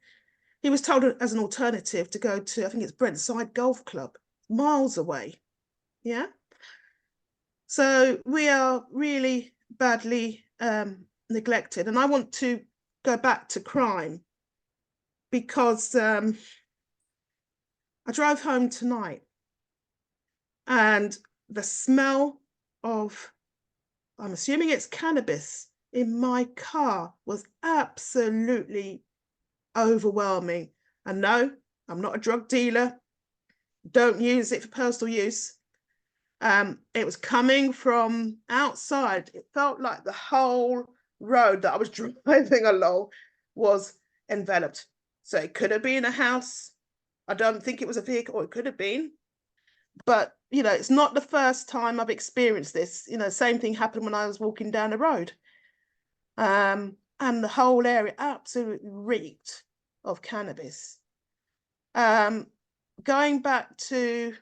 He was told as an alternative to go to, I think it's Brentside Golf Club. miles away. Yeah. So we are really badly neglected. And I want to go back to crime because I drove home tonight and the smell of, I'm assuming it's cannabis, in my car was absolutely overwhelming. And no, I'm not a drug dealer. Don't use it for personal use. It was coming from outside. It felt like the whole road that I was driving along was enveloped. So it could have been a house. I don't think it was a vehicle, or it could have been. But, you know, it's not the first time I've experienced this. You know, same thing happened when I was walking down the road. And the whole area absolutely reeked of cannabis. Going back to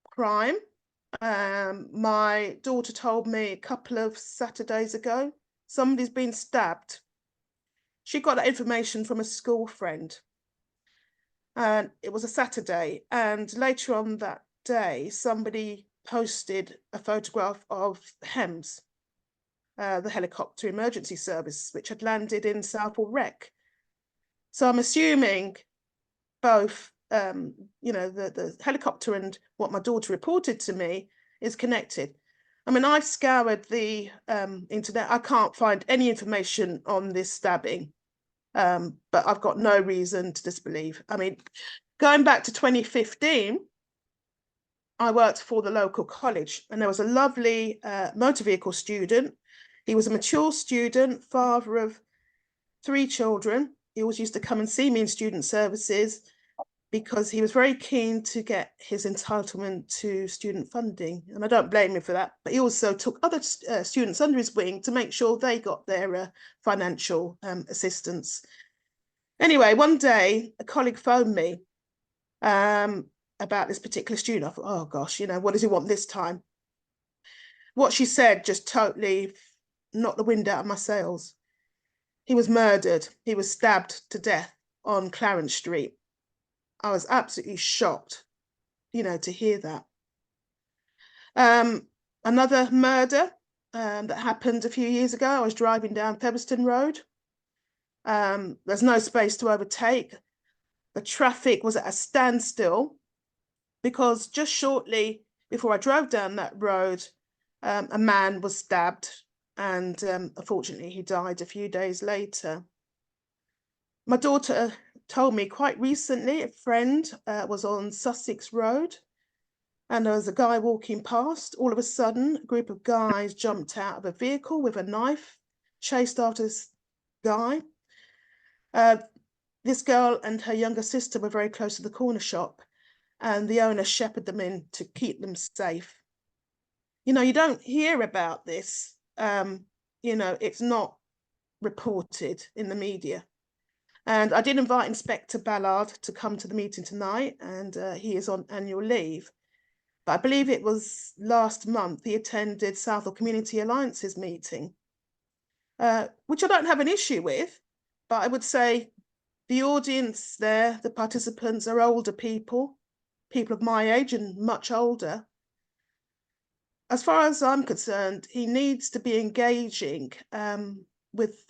crime, my daughter told me a couple of Saturdays ago, somebody's been stabbed. She got that information from a school friend. And it was a Saturday. And later on that day, somebody posted a photograph of HEMS, the helicopter emergency service, which had landed in Southall Wreck. So I'm assuming both, you know, the helicopter and what my daughter reported to me is connected. I mean, I've scoured the internet. I can't find any information on this stabbing, but I've got no reason to disbelieve. I mean, going back to 2015, I worked for the local college, and there was a lovely motor vehicle student. He was a mature student, father of 3 children. He always used to come and see me in student services because he was very keen to get his entitlement to student funding. And I don't blame him for that. But he also took other students under his wing to make sure they got their financial assistance. Anyway, one day, a colleague phoned me about this particular student. I thought, oh gosh, you know, what does he want this time? What she said just totally knocked the wind out of my sails. He was murdered. He was stabbed to death on Clarence Street. I was absolutely shocked, you know, to hear that. Another murder that happened a few years ago. I was driving down Featherstone Road. There's no space to overtake. The traffic was at a standstill because just shortly before I drove down that road, a man was stabbed, and unfortunately he died a few days later. My daughter told me quite recently a friend was on Sussex Road and there was a guy walking past. All of a sudden, a group of guys jumped out of a vehicle with a knife, chased after this guy. This girl and her younger sister were very close to the corner shop, and the owner shepherded them in to keep them safe. You know, you don't hear about this. You know, it's not reported in the media. And I did invite Inspector Ballard to come to the meeting tonight, and he is on annual leave. But I believe it was last month he attended Southall Community Alliance's meeting, which I don't have an issue with, but I would say the audience there, the participants, are older people, people of my age and much older. As far as I'm concerned, he needs to be engaging with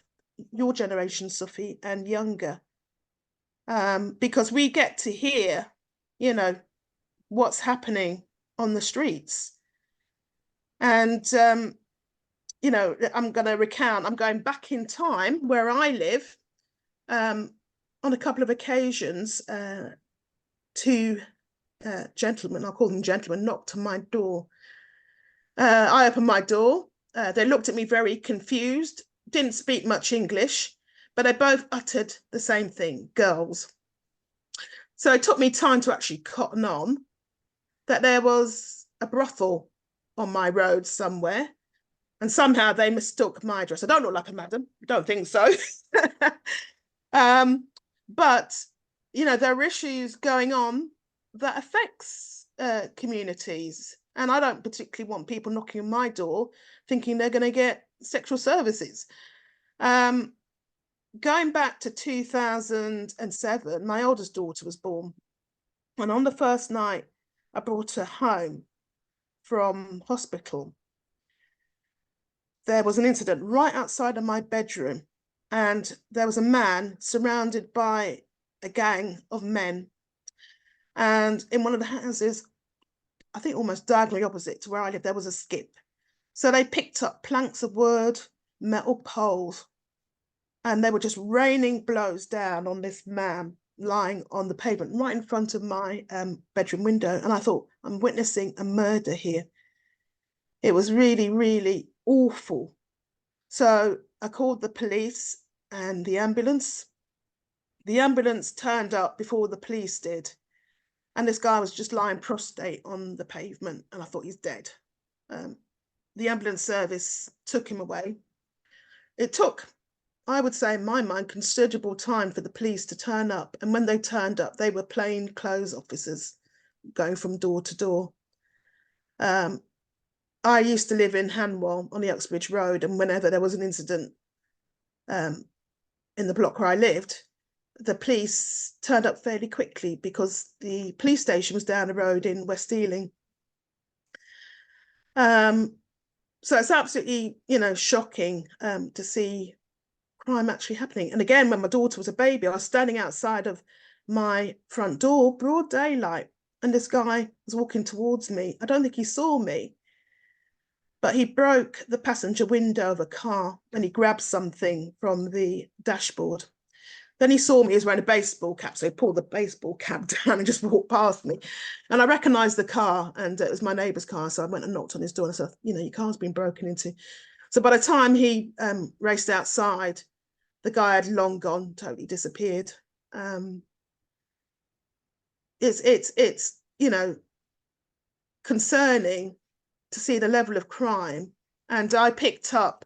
your generation, Sophie, and younger, because we get to hear, you know, what's happening on the streets. And, you know, I'm going to recount, I'm going back in time where I live. On a couple of occasions, 2 gentlemen, I'll call them gentlemen, knocked on my door. I opened my door. They looked at me very confused, didn't speak much English, but they both uttered the same thing, girls. So it took me time to actually cotton on that there was a brothel on my road somewhere, and somehow they mistook my address. I don't look like a madam, don't think so. But, you know, there are issues going on that affects communities. And I don't particularly want people knocking on my door thinking they're going to get sexual services. Going back to 2007, my oldest daughter was born. And on the first night I brought her home from hospital, there was an incident right outside of my bedroom, and there was a man surrounded by a gang of men. And in one of the houses, I think almost diagonally opposite to where I live, there was a skip. So they picked up planks of wood, metal poles, and they were just raining blows down on this man lying on the pavement right in front of my bedroom window. And I thought, I'm witnessing a murder here. It was really, really awful. So I called the police and the ambulance. The ambulance turned up before the police did. And this guy was just lying prostrate on the pavement. And I thought, he's dead. The ambulance service took him away. It took, I would say in my mind, considerable time for the police to turn up. And when they turned up, they were plain clothes officers going from door to door. I used to live in Hanwell on the Uxbridge Road, and whenever there was an incident in the block where I lived, the police turned up fairly quickly because the police station was down the road in West Ealing. So it's absolutely, shocking to see crime actually happening. And again, when my daughter was a baby, I was standing outside of my front door, broad daylight, and this guy was walking towards me. I don't think he saw me, but he broke the passenger window of a car and he grabbed something from the dashboard. Then he saw me, he was wearing a baseball cap, so he pulled the baseball cap down and just walked past me. And I recognised the car, and it was my neighbour's car, so I went and knocked on his door and I said, your car's been broken into. So by the time he raced outside, the guy had long gone, totally disappeared. It's concerning to see the level of crime. And I picked up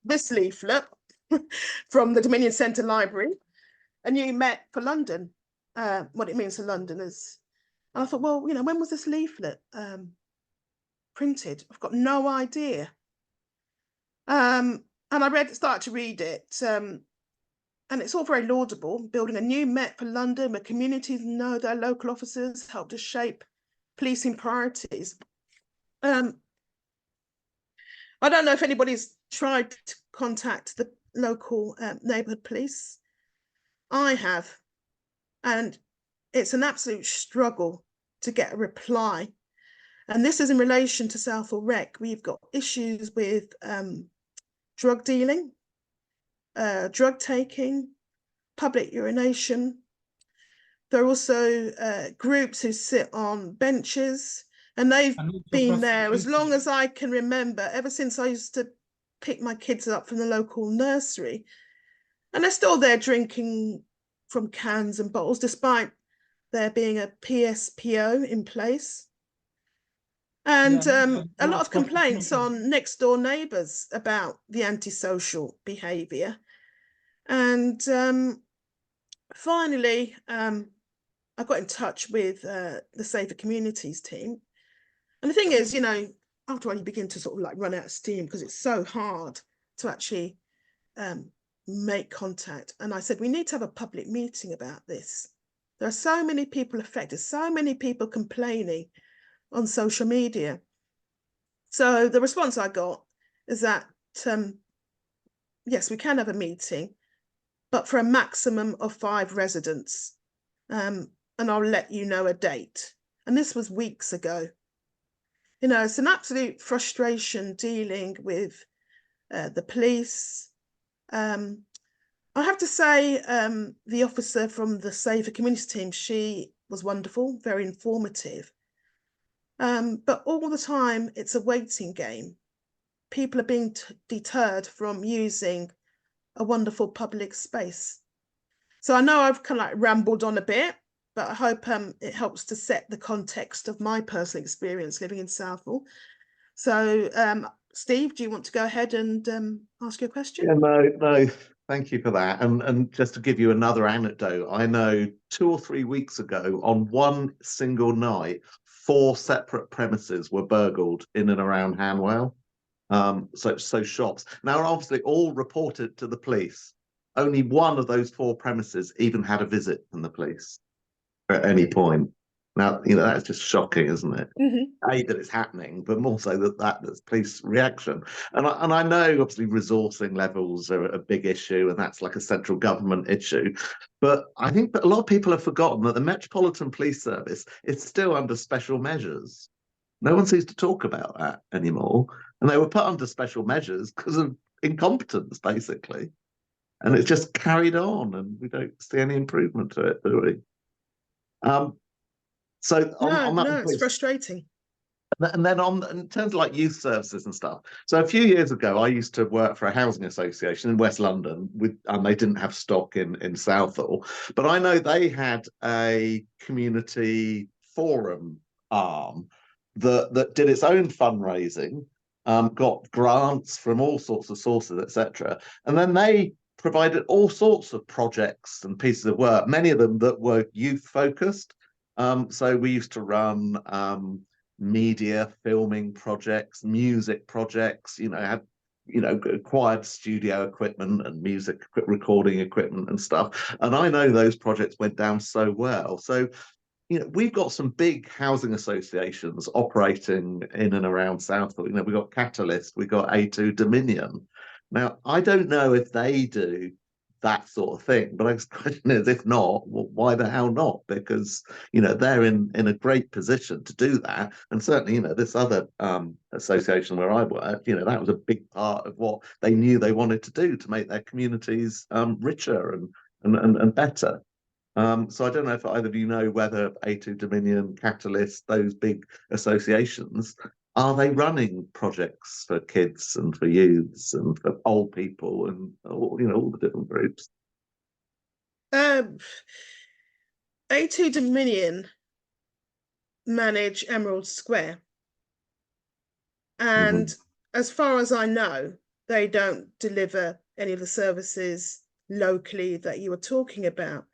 this leaflet from the Dominion Centre Library, a new Met for London, what it means for Londoners. And I thought, well, when was this leaflet printed? I've got no idea. And I started to read it, and it's all very laudable, building a new Met for London where communities know their local officers help to shape policing priorities. I don't know if anybody's tried to contact the local neighbourhood police. I have, and it's an absolute struggle to get a reply. And this is in relation to Southall Rec. We've got issues with drug dealing, drug taking, public urination. There are also groups who sit on benches, and they've been there as long as I can remember, ever since I used to pick my kids up from the local nursery. And they're still there drinking from cans and bottles, despite there being a PSPO in place. And a lot of complaints on next door neighbours about the antisocial behaviour. And finally, I got in touch with the Safer Communities team. And the thing is, after a while you begin to sort of like run out of steam because it's so hard to actually make contact. And I said, we need to have a public meeting about this. There are so many people affected, so many people complaining on social media. So the response I got is that, yes, we can have a meeting, but for a maximum of 5 residents. And I'll let you know a date. And this was weeks ago. It's an absolute frustration dealing with the police. I have to say, the officer from the Safer Communities team, she was wonderful, very informative. But all the time, it's a waiting game. People are being deterred from using a wonderful public space. So I know I've kind of like rambled on a bit, but I hope it helps to set the context of my personal experience living in Southall. So, Steve, do you want to go ahead and ask your question? Yeah, no, thank you for that. And just to give you another anecdote, I know 2 or 3 weeks ago, on one single night, 4 separate premises were burgled in and around Hanwell. So shops. Now, obviously, all reported to the police. Only one of those 4 premises even had a visit from the police at any point. Now, that's just shocking, isn't it? Mhm. A, that it's happening, but more so that's police reaction. And I know obviously resourcing levels are a big issue, and that's like a central government issue. But I think that a lot of people have forgotten that the Metropolitan Police Service is still under special measures. No one seems to talk about that anymore. And they were put under special measures because of incompetence, basically. And it's just carried on, and we don't see any improvement to it, do we? So on that, No, it's frustrating. and then in terms of like youth services and stuff. So a few years ago, I used to work for a housing association in West London, and they didn't have stock in Southall, but I know they had a community forum arm that did its own fundraising, got grants from all sorts of sources, etc., and then they provided all sorts of projects and pieces of work, many of them that were youth focused. So we used to run media filming projects, music projects, had acquired studio equipment and music recording equipment and stuff. And I know those projects went down so well. So we've got some big housing associations operating in and around Southall. We've got Catalyst, we've got A2 Dominion. Now, I don't know if they do that sort of thing, but the question is, if not, well, why the hell not? Because they're in a great position to do that, and certainly this other association where I work, that was a big part of what they knew they wanted to do to make their communities richer and better. So I don't know if either of you know whether A2 Dominion, Catalyst, those big associations, are they running projects for kids and for youths and for old people and all the different groups? A2 Dominion manage Emerald Square, and as far as I know, they don't deliver any of the services locally that you were talking about.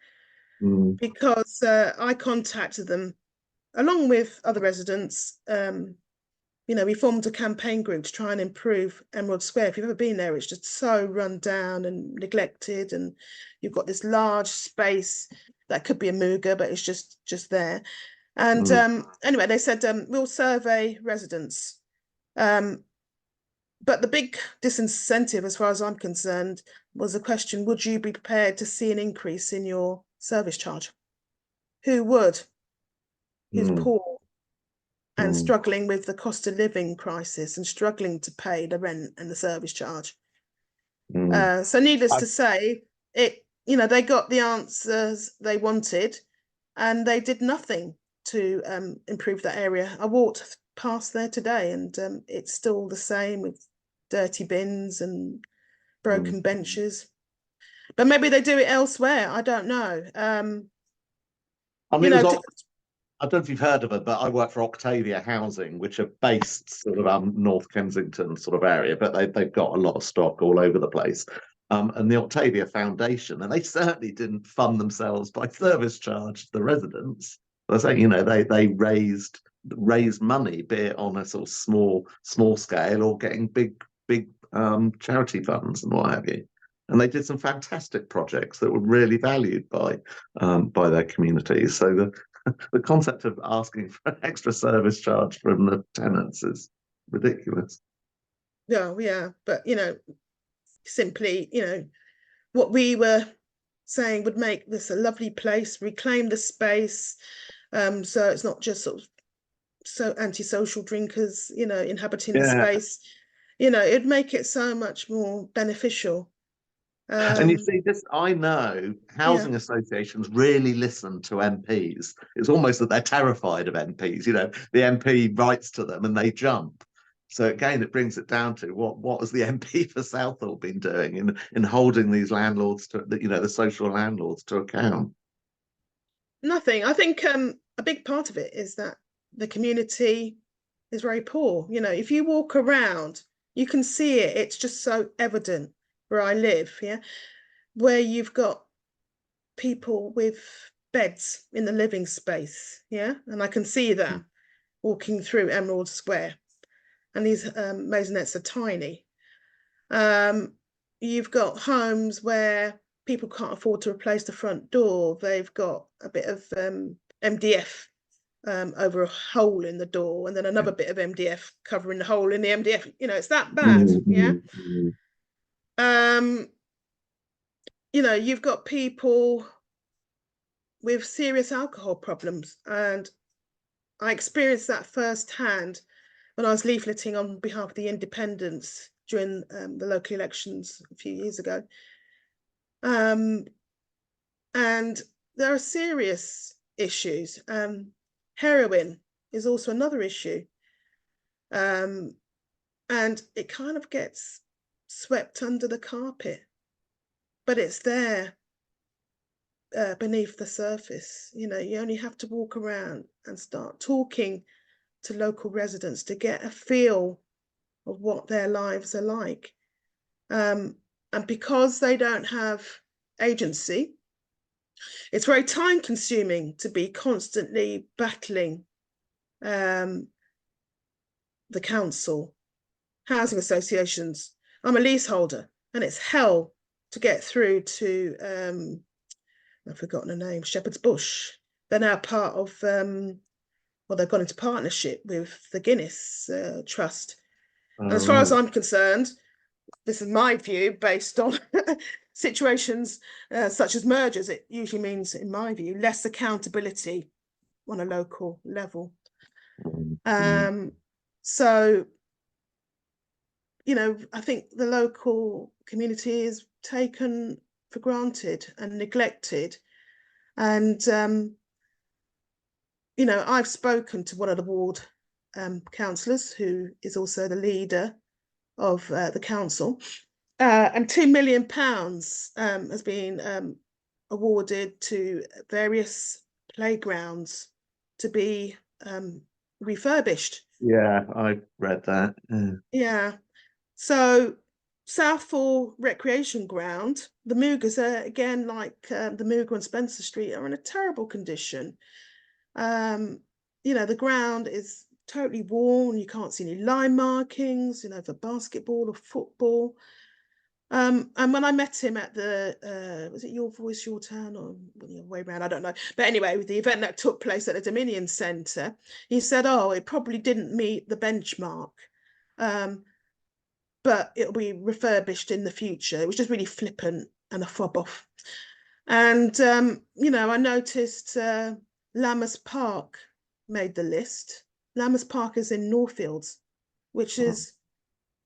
Because I contacted them along with other residents. We formed a campaign group to try and improve Emerald Square. If you've ever been there, it's just so run down and neglected, and you've got this large space that could be a Muga, but it's just there. And anyway, they said we'll survey residents. But the big disincentive, as far as I'm concerned, was the question: would you be prepared to see an increase in your service charge? Who would? Who's poor and struggling with the cost of living crisis and struggling to pay the rent and the service charge? So needless to say, they got the answers they wanted, and they did nothing to improve that area. I walked past there today, and it's still the same with dirty bins and broken benches. But maybe they do it elsewhere. I don't know. I mean, I don't know if you've heard of it, but I work for Octavia Housing, which are based sort of North Kensington sort of area, but they've got a lot of stock all over the place. And the Octavia Foundation, and they certainly didn't fund themselves by service charge to the residents. I say, they raised money, be it on a sort of small scale or getting big charity funds and what have you. And they did some fantastic projects that were really valued by their communities. So the concept of asking for an extra service charge from the tenants is ridiculous. Yeah, but simply, what we were saying would make this a lovely place, reclaim the space, so it's not just sort of so antisocial drinkers, inhabiting the space. It'd make it so much more beneficial. And you see, I know housing associations really listen to MPs. It's almost that they're terrified of MPs. The MP writes to them and they jump. So again, it brings it down to what has the MP for Southall been doing in holding these landlords to the social landlords to account? Nothing. I think a big part of it is that the community is very poor. If you walk around, you can see it. It's just so evident where I live, where you've got people with beds in the living space, and I can see that walking through Emerald Square, and these maisonettes are tiny. You've got homes where people can't afford to replace the front door. They've got a bit of MDF over a hole in the door, and then another bit of MDF covering the hole in the MDF. You know, it's that bad. Yeah. You know, you've got people with serious alcohol problems, and I experienced that firsthand when I was leafleting on behalf of the independents during the local elections a few years ago. And there are serious issues. Heroin is also another issue. And it kind of gets swept under the carpet, but it's there beneath the surface. You know, you only have to walk around and start talking to local residents to get a feel of what their lives are like. And because they don't have agency, it's very time consuming to be constantly battling the council, housing associations. I'm a leaseholder, and it's hell to get through to, I've forgotten the name, Shepherd's Bush. They're now part of, well, they've gone into partnership with the Guinness Trust. And as far as I'm concerned, this is my view based on situations such as mergers, it usually means, in my view, less accountability on a local level. So, you know, I think the local community is taken for granted and neglected. And, you know, I've spoken to one of the ward councillors, who is also the leader of the council, and £2 million has been awarded to various playgrounds to be refurbished. Yeah, I read that. Yeah. So Southall Recreation Ground, the Moogers are, again, like the Mooger and Spencer Street, are in a terrible condition. You know, the ground is totally worn. You can't see any line markings, you know, for basketball or football. And when I met him at the, was it Your Voice, Your Town, or the way around, I don't know. But anyway, with the event that took place at the Dominion Centre, he said, oh, it probably didn't meet the benchmark, but it'll be refurbished in the future. It was just really flippant and a fob off. And, you know, I noticed Lammas Park made the list. Lammas Park is in Northfields, which is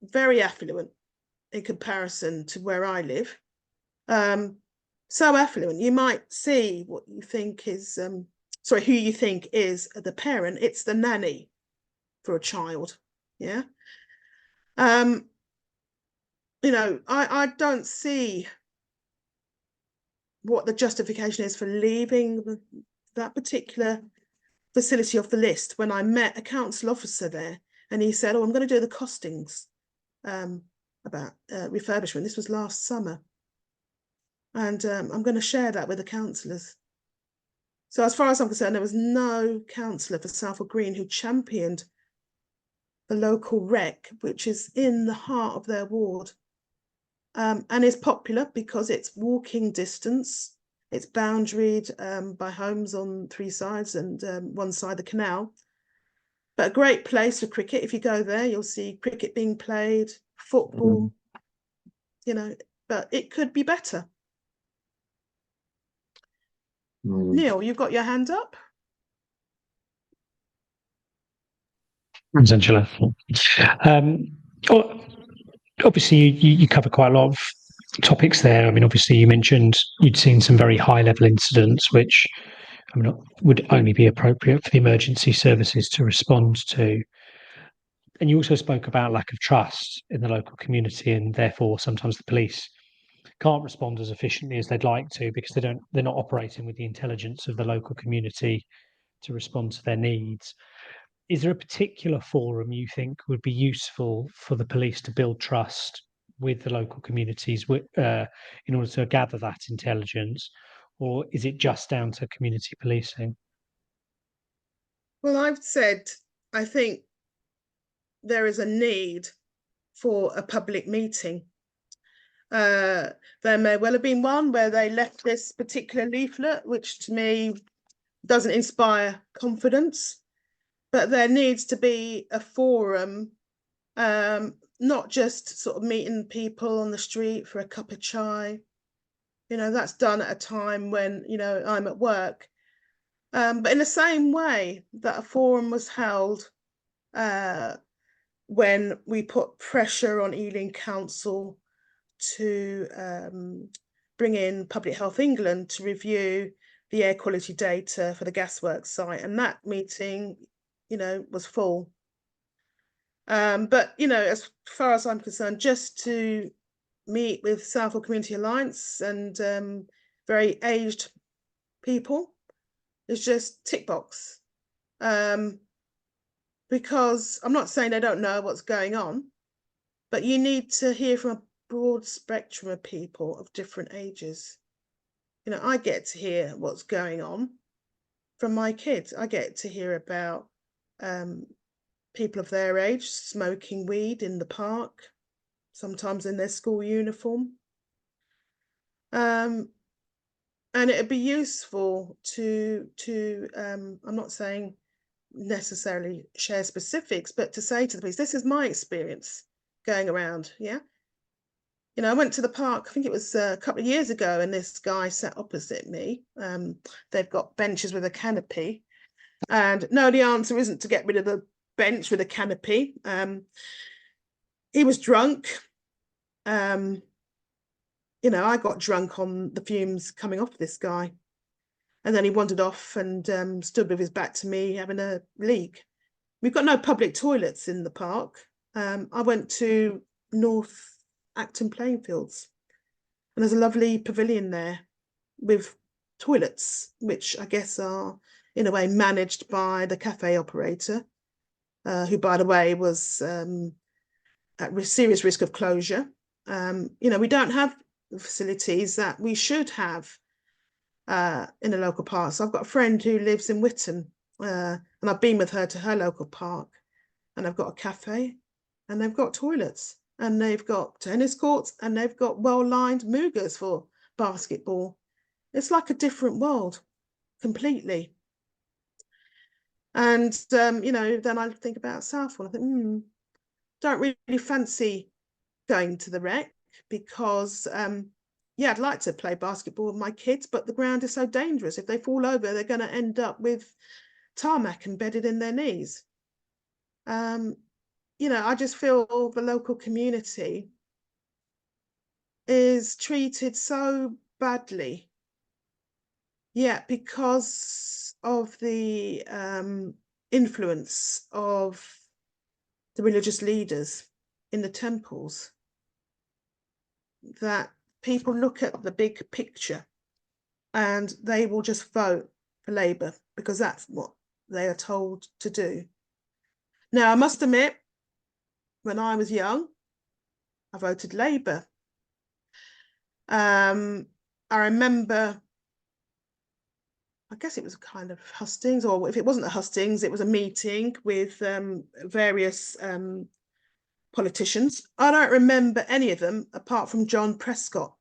very affluent in comparison to where I live. So affluent, you might see what you think is, sorry, who you think is the parent. It's the nanny for a child, yeah? You know, I don't see what the justification is for leaving that particular facility off the list when I met a council officer there, and he said, oh, I'm going to do the costings about refurbishment. This was last summer. And I'm going to share that with the councillors. So as far as I'm concerned, there was no councillor for Southall Green who championed the local rec, which is in the heart of their ward. And is popular because it's walking distance. It's boundaried by homes on 3 sides and one side the canal. But a great place for cricket. If you go there, you'll see cricket being played, football, you know, but it could be better. Neil, you've got your hand up. Thanks, Angela. Obviously, you cover quite a lot of topics there. I mean, obviously, you mentioned you'd seen some very high-level incidents, which I mean, would only be appropriate for the emergency services to respond to. And you also spoke about lack of trust in the local community, and therefore sometimes the police can't respond as efficiently as they'd like to because they're not operating with the intelligence of the local community to respond to their needs. Is there a particular forum you think would be useful for the police to build trust with the local communities in order to gather that intelligence, or is it just down to community policing? Well, I've said, I think there is a need for a public meeting. There may well have been one where they left this particular leaflet, which to me doesn't inspire confidence. But there needs to be a forum, not just sort of meeting people on the street for a cup of chai. You know, that's done at a time when, you know, I'm at work. But in the same way that a forum was held when we put pressure on Ealing Council to bring in Public Health England to review the air quality data for the gasworks site. And that meeting, you know, was full. But, you know, as far as I'm concerned, just to meet with Southall Community Alliance and very aged people is just tick box. Because I'm not saying they don't know what's going on, but you need to hear from a broad spectrum of people of different ages. You know, I get to hear what's going on from my kids. I get to hear about people of their age smoking weed in the park, sometimes in their school uniform. And it'd be useful to I'm not saying necessarily share specifics, but to say to the police, this is my experience going around. Yeah. You know, I went to the park, I think it was a couple of years ago, and this guy sat opposite me. They've got benches with a canopy. And no, the answer isn't to get rid of the bench with a canopy. He was drunk. You know, I got drunk on the fumes coming off this guy. And then he wandered off and stood with his back to me having a leak. We've got no public toilets in the park. I went to North Acton playing fields, and there's a lovely pavilion there with toilets, which I guess are in a way managed by the cafe operator, who, by the way, was at serious risk of closure. You know, we don't have the facilities that we should have in a local park. So I've got a friend who lives in Witton, and I've been with her to her local park, and I've got a cafe, and they've got toilets, and they've got tennis courts, and they've got well-lined moogers for basketball. It's like a different world completely. And you know, then I think about Southall. I think, don't really fancy going to the rec because yeah, I'd like to play basketball with my kids, but the ground is so dangerous. If they fall over, they're going to end up with tarmac embedded in their knees. You know, I just feel the local community is treated so badly. Yeah, because of the influence of the religious leaders in the temples, that people look at the big picture and they will just vote for Labour because that's what they are told to do. Now, I must admit, when I was young, I voted Labour. I remember, I guess it was a kind of hustings, or if it wasn't a hustings, it was a meeting with various politicians. I don't remember any of them apart from John Prescott.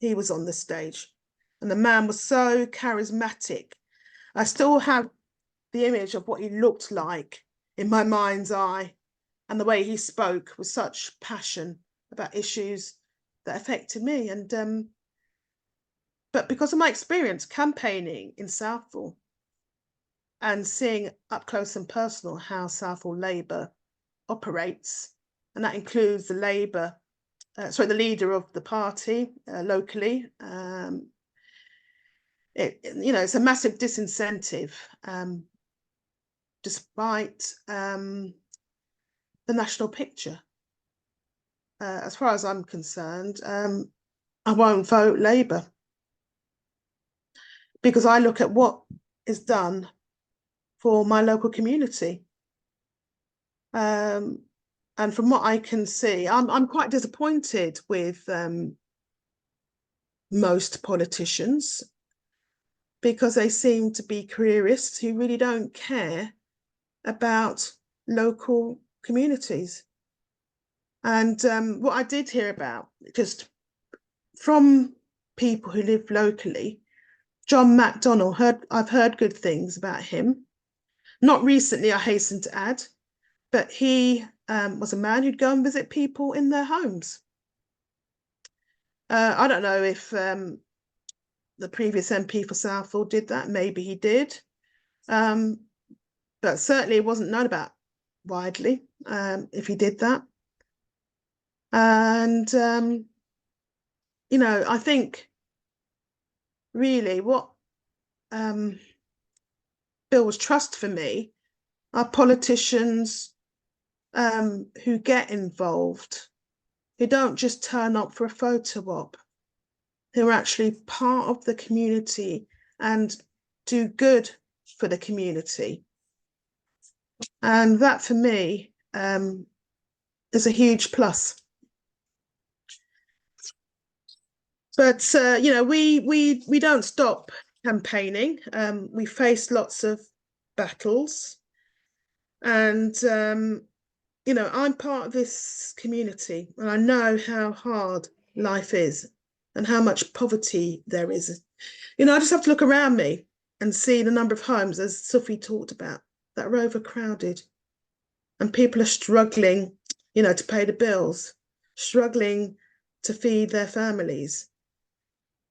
He was on the stage, and the man was so charismatic. I still have the image of what he looked like in my mind's eye, and the way he spoke with such passion about issues that affected me. And but because of my experience campaigning in Southall and seeing up close and personal how Southall Labour operates, and that includes the Labour, the leader of the party locally, you know, it's a massive disincentive, despite the national picture. As far as I'm concerned, I won't vote Labour because I look at what is done for my local community. And from what I can see, I'm quite disappointed with most politicians because they seem to be careerists who really don't care about local communities. And what I did hear about, just from people who live locally, John McDonnell, I've heard good things about him. Not recently, I hasten to add, but he was a man who'd go and visit people in their homes. I don't know if the previous MP for Southall did that. Maybe he did. But certainly it wasn't known about widely if he did that. And, you know, I think really what builds trust for me are politicians who get involved, who don't just turn up for a photo op, who are actually part of the community and do good for the community. And that for me is a huge plus. But you know, we don't stop campaigning. We face lots of battles, and you know, I'm part of this community, and I know how hard life is and how much poverty there is. You know, I just have to look around me and see the number of homes, as Sophie talked about, that are overcrowded, and people are struggling, you know, to pay the bills, struggling to feed their families.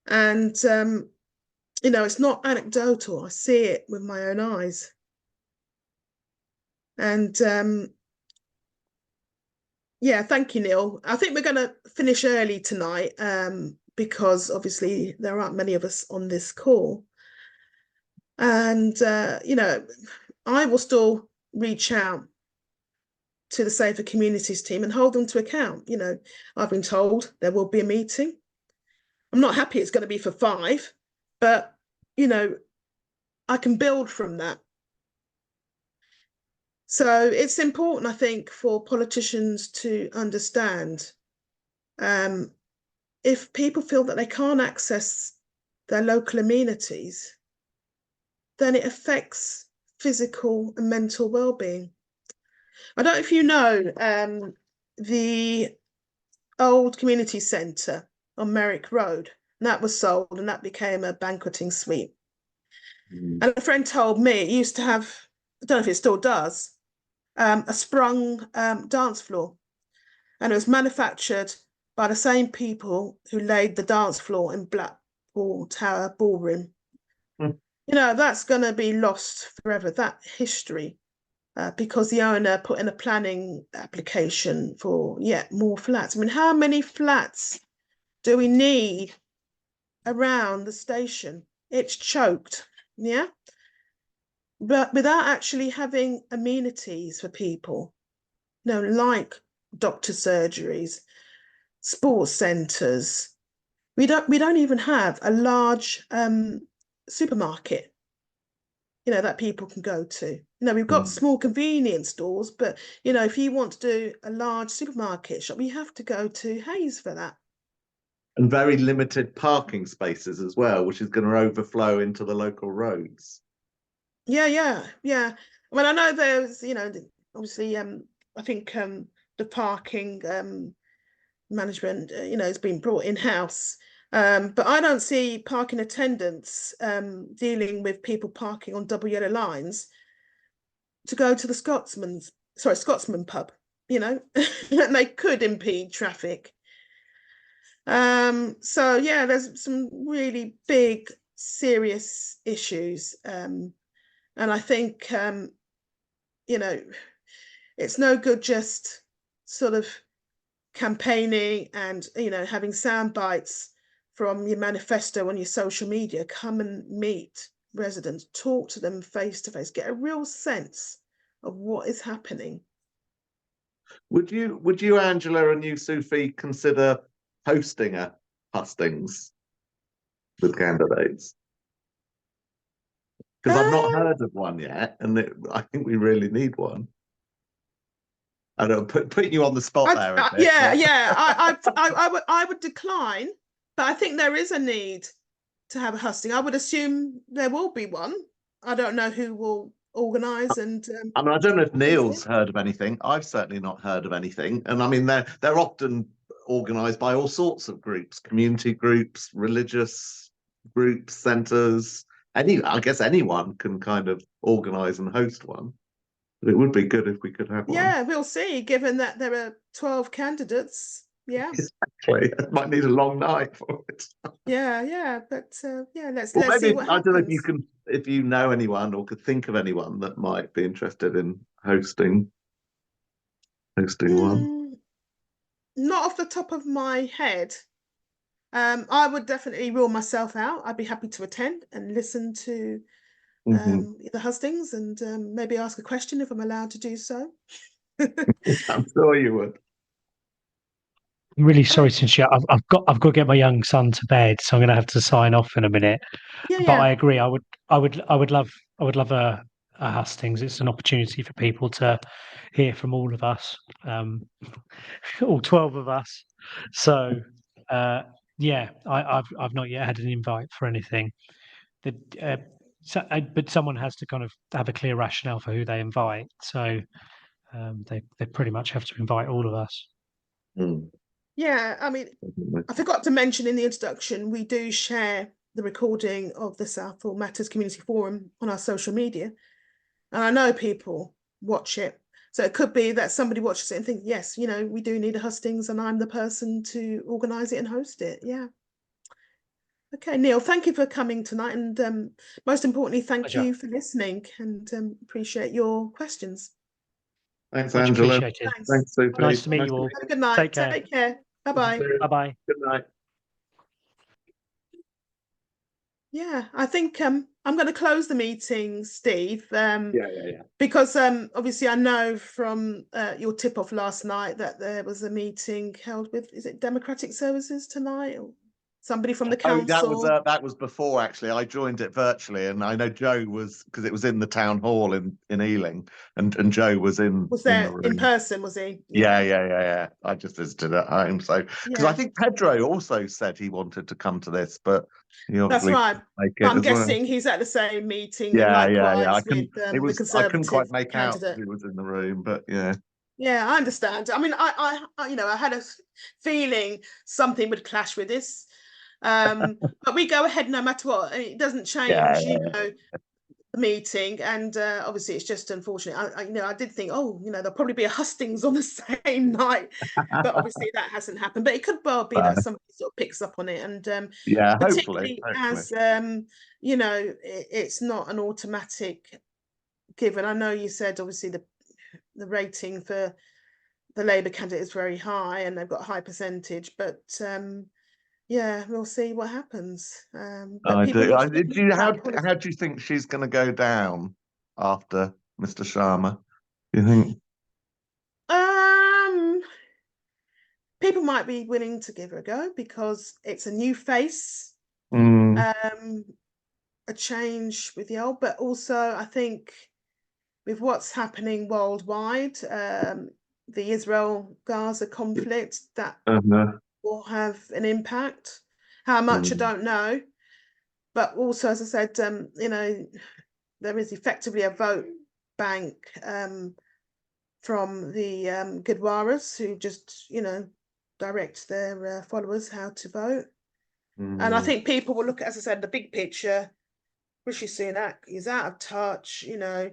And, you know, it's not anecdotal. I see it with my own eyes. And, yeah, thank you, Neil. I think we're going to finish early tonight because obviously there aren't many of us on this call. And, you know, I will still reach out to the Safer Communities team and hold them to account. You know, I've been told there will be a meeting. I'm not happy it's going to be for 5, but, you know, I can build from that. So it's important, I think, for politicians to understand if people feel that they can't access their local amenities, then it affects physical and mental well-being. I don't know if you know the old community centre on Merrick Road, and that was sold and that became a banqueting suite. And a friend told me it used to have, I don't know if it still does, a sprung dance floor, and it was manufactured by the same people who laid the dance floor in Blackpool Tower Ballroom. You know, that's going to be lost forever, that history, because the owner put in a planning application for yet more flats. I mean, how many flats do we need around the station? It's choked, yeah? But without actually having amenities for people, you know, like doctor surgeries, sports centres. We don't even have a large supermarket, you know, that people can go to. You know, we've got small convenience stores, but, you know, if you want to do a large supermarket shop, you have to go to Hayes for that. And very limited parking spaces as well, which is going to overflow into the local roads. Yeah. I mean, I know there's, you know, obviously, I think the parking management, you know, has been brought in-house. But I don't see parking attendants dealing with people parking on double yellow lines to go to the Scotsman pub, you know, and they could impede traffic. So yeah, there's some really big, serious issues. And I think, you know, it's no good just sort of campaigning and, you know, having sound bites from your manifesto on your social media. Come and meet residents, talk to them face to face, get a real sense of what is happening. Would you, Angela, and you, Sophie, consider hosting a hustings with candidates? Because I've not heard of one yet, and I think we really need one. I don't putting you on the spot there. A bit, I would decline, but I think there is a need to have a husting. I would assume there will be one. I don't know who will organise and. I mean, I don't know if Neil's heard of anything. I've certainly not heard of anything, and I mean they're often organised by all sorts of groups, community groups, religious groups, centres, I guess anyone can kind of organise and host one. But it would be good if we could have one. Yeah, we'll see, given that there are 12 candidates. Yeah. Exactly. I might need a long night for it. Yeah. But yeah, let's Well, see maybe, what I don't know if happens. you can, if you know anyone or could think of anyone that might be interested in hosting one. Not off the top of my head. I would definitely rule myself out. I'd be happy to attend and listen to the hustings and maybe ask a question if I'm allowed to do so. I'm sure you would. I'm really sorry, Cynthia. I've got to get my young son to bed, so I'm going to have to sign off in a minute. But I agree. I would love a hustings. It's an opportunity for people to hear from all of us, all 12 of us. So yeah, I've not yet had an invite for anything. But someone has to kind of have a clear rationale for who they invite. So they pretty much have to invite all of us. Yeah, I mean, I forgot to mention in the introduction, we do share the recording of the Southall Matters Community Forum on our social media. And I know people watch it. So it could be that somebody watches it and think, yes, you know, we do need a hustings and I'm the person to organise it and host it. Yeah. Okay, Neil, thank you for coming tonight. And most importantly, thank you for listening and appreciate your questions. Thanks, Much Angela. appreciated. Thanks, Sophie. Nice to meet you all. Have a good night. Take care. Bye-bye. Bye-bye. Good night. Yeah, I think I'm going to close the meeting, Steve. Yeah. Because obviously I know from your tip-off last night that there was a meeting held with, is it Democratic Services tonight? Or somebody from the council? That was before, actually. I joined it virtually, and I know Joe was, because it was in the town hall in Ealing, and Joe was there the in person, was he? Yeah. I just visited at home, so because I think Pedro also said he wanted to come to this, but he obviously that's right. make it I'm as guessing well. he's at the same meeting. Yeah. Likewise with the Conservative I couldn't quite make candidate. out who was in the room, but yeah. Yeah, I understand. I mean, I you know, I had a feeling something would clash with this. But we go ahead no matter what. I mean, it doesn't change, you know, the meeting. And obviously it's just unfortunate. I did think, oh, you know, there'll probably be a hustings on the same night. But obviously that hasn't happened. But it could well be that somebody sort of picks up on it. And particularly hopefully. as you know, it's not an automatic given. I know you said obviously the rating for the Labour candidate is very high and they've got a high percentage, but yeah, we'll see what happens. How do you think she's going to go down after Mr. Sharma? Do you think? People might be willing to give her a go because it's a new face, a change with the old, but also I think with what's happening worldwide, the Israel-Gaza conflict, that will have an impact. How much I don't know, but also, as I said, you know, there is effectively a vote bank from the Gurdwaras who just, you know, direct their followers how to vote. And I think people will look at, as I said, the big picture. Rishi Sunak is out of touch, you know.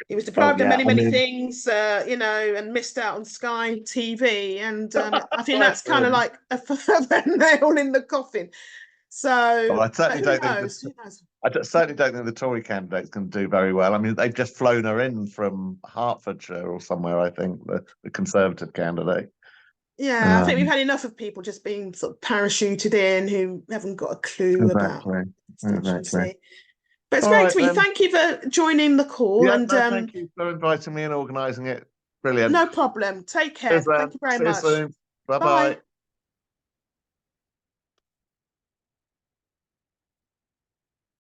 He was deprived of many things, you know, and missed out on Sky TV. And I think that's kind of like a further nail in the coffin. So I certainly don't think the Tory candidate's going to do very well. I mean, they've just flown her in from Hertfordshire or somewhere, I think, the Conservative candidate. Yeah, I think we've had enough of people just being sort of parachuted in who haven't got a clue about Exactly. But it's great to meet you. Thank you for joining the call. Yeah, thank you for inviting me and organising it. Brilliant. No problem. Take care. Thank you very much. See you soon. Bye-bye.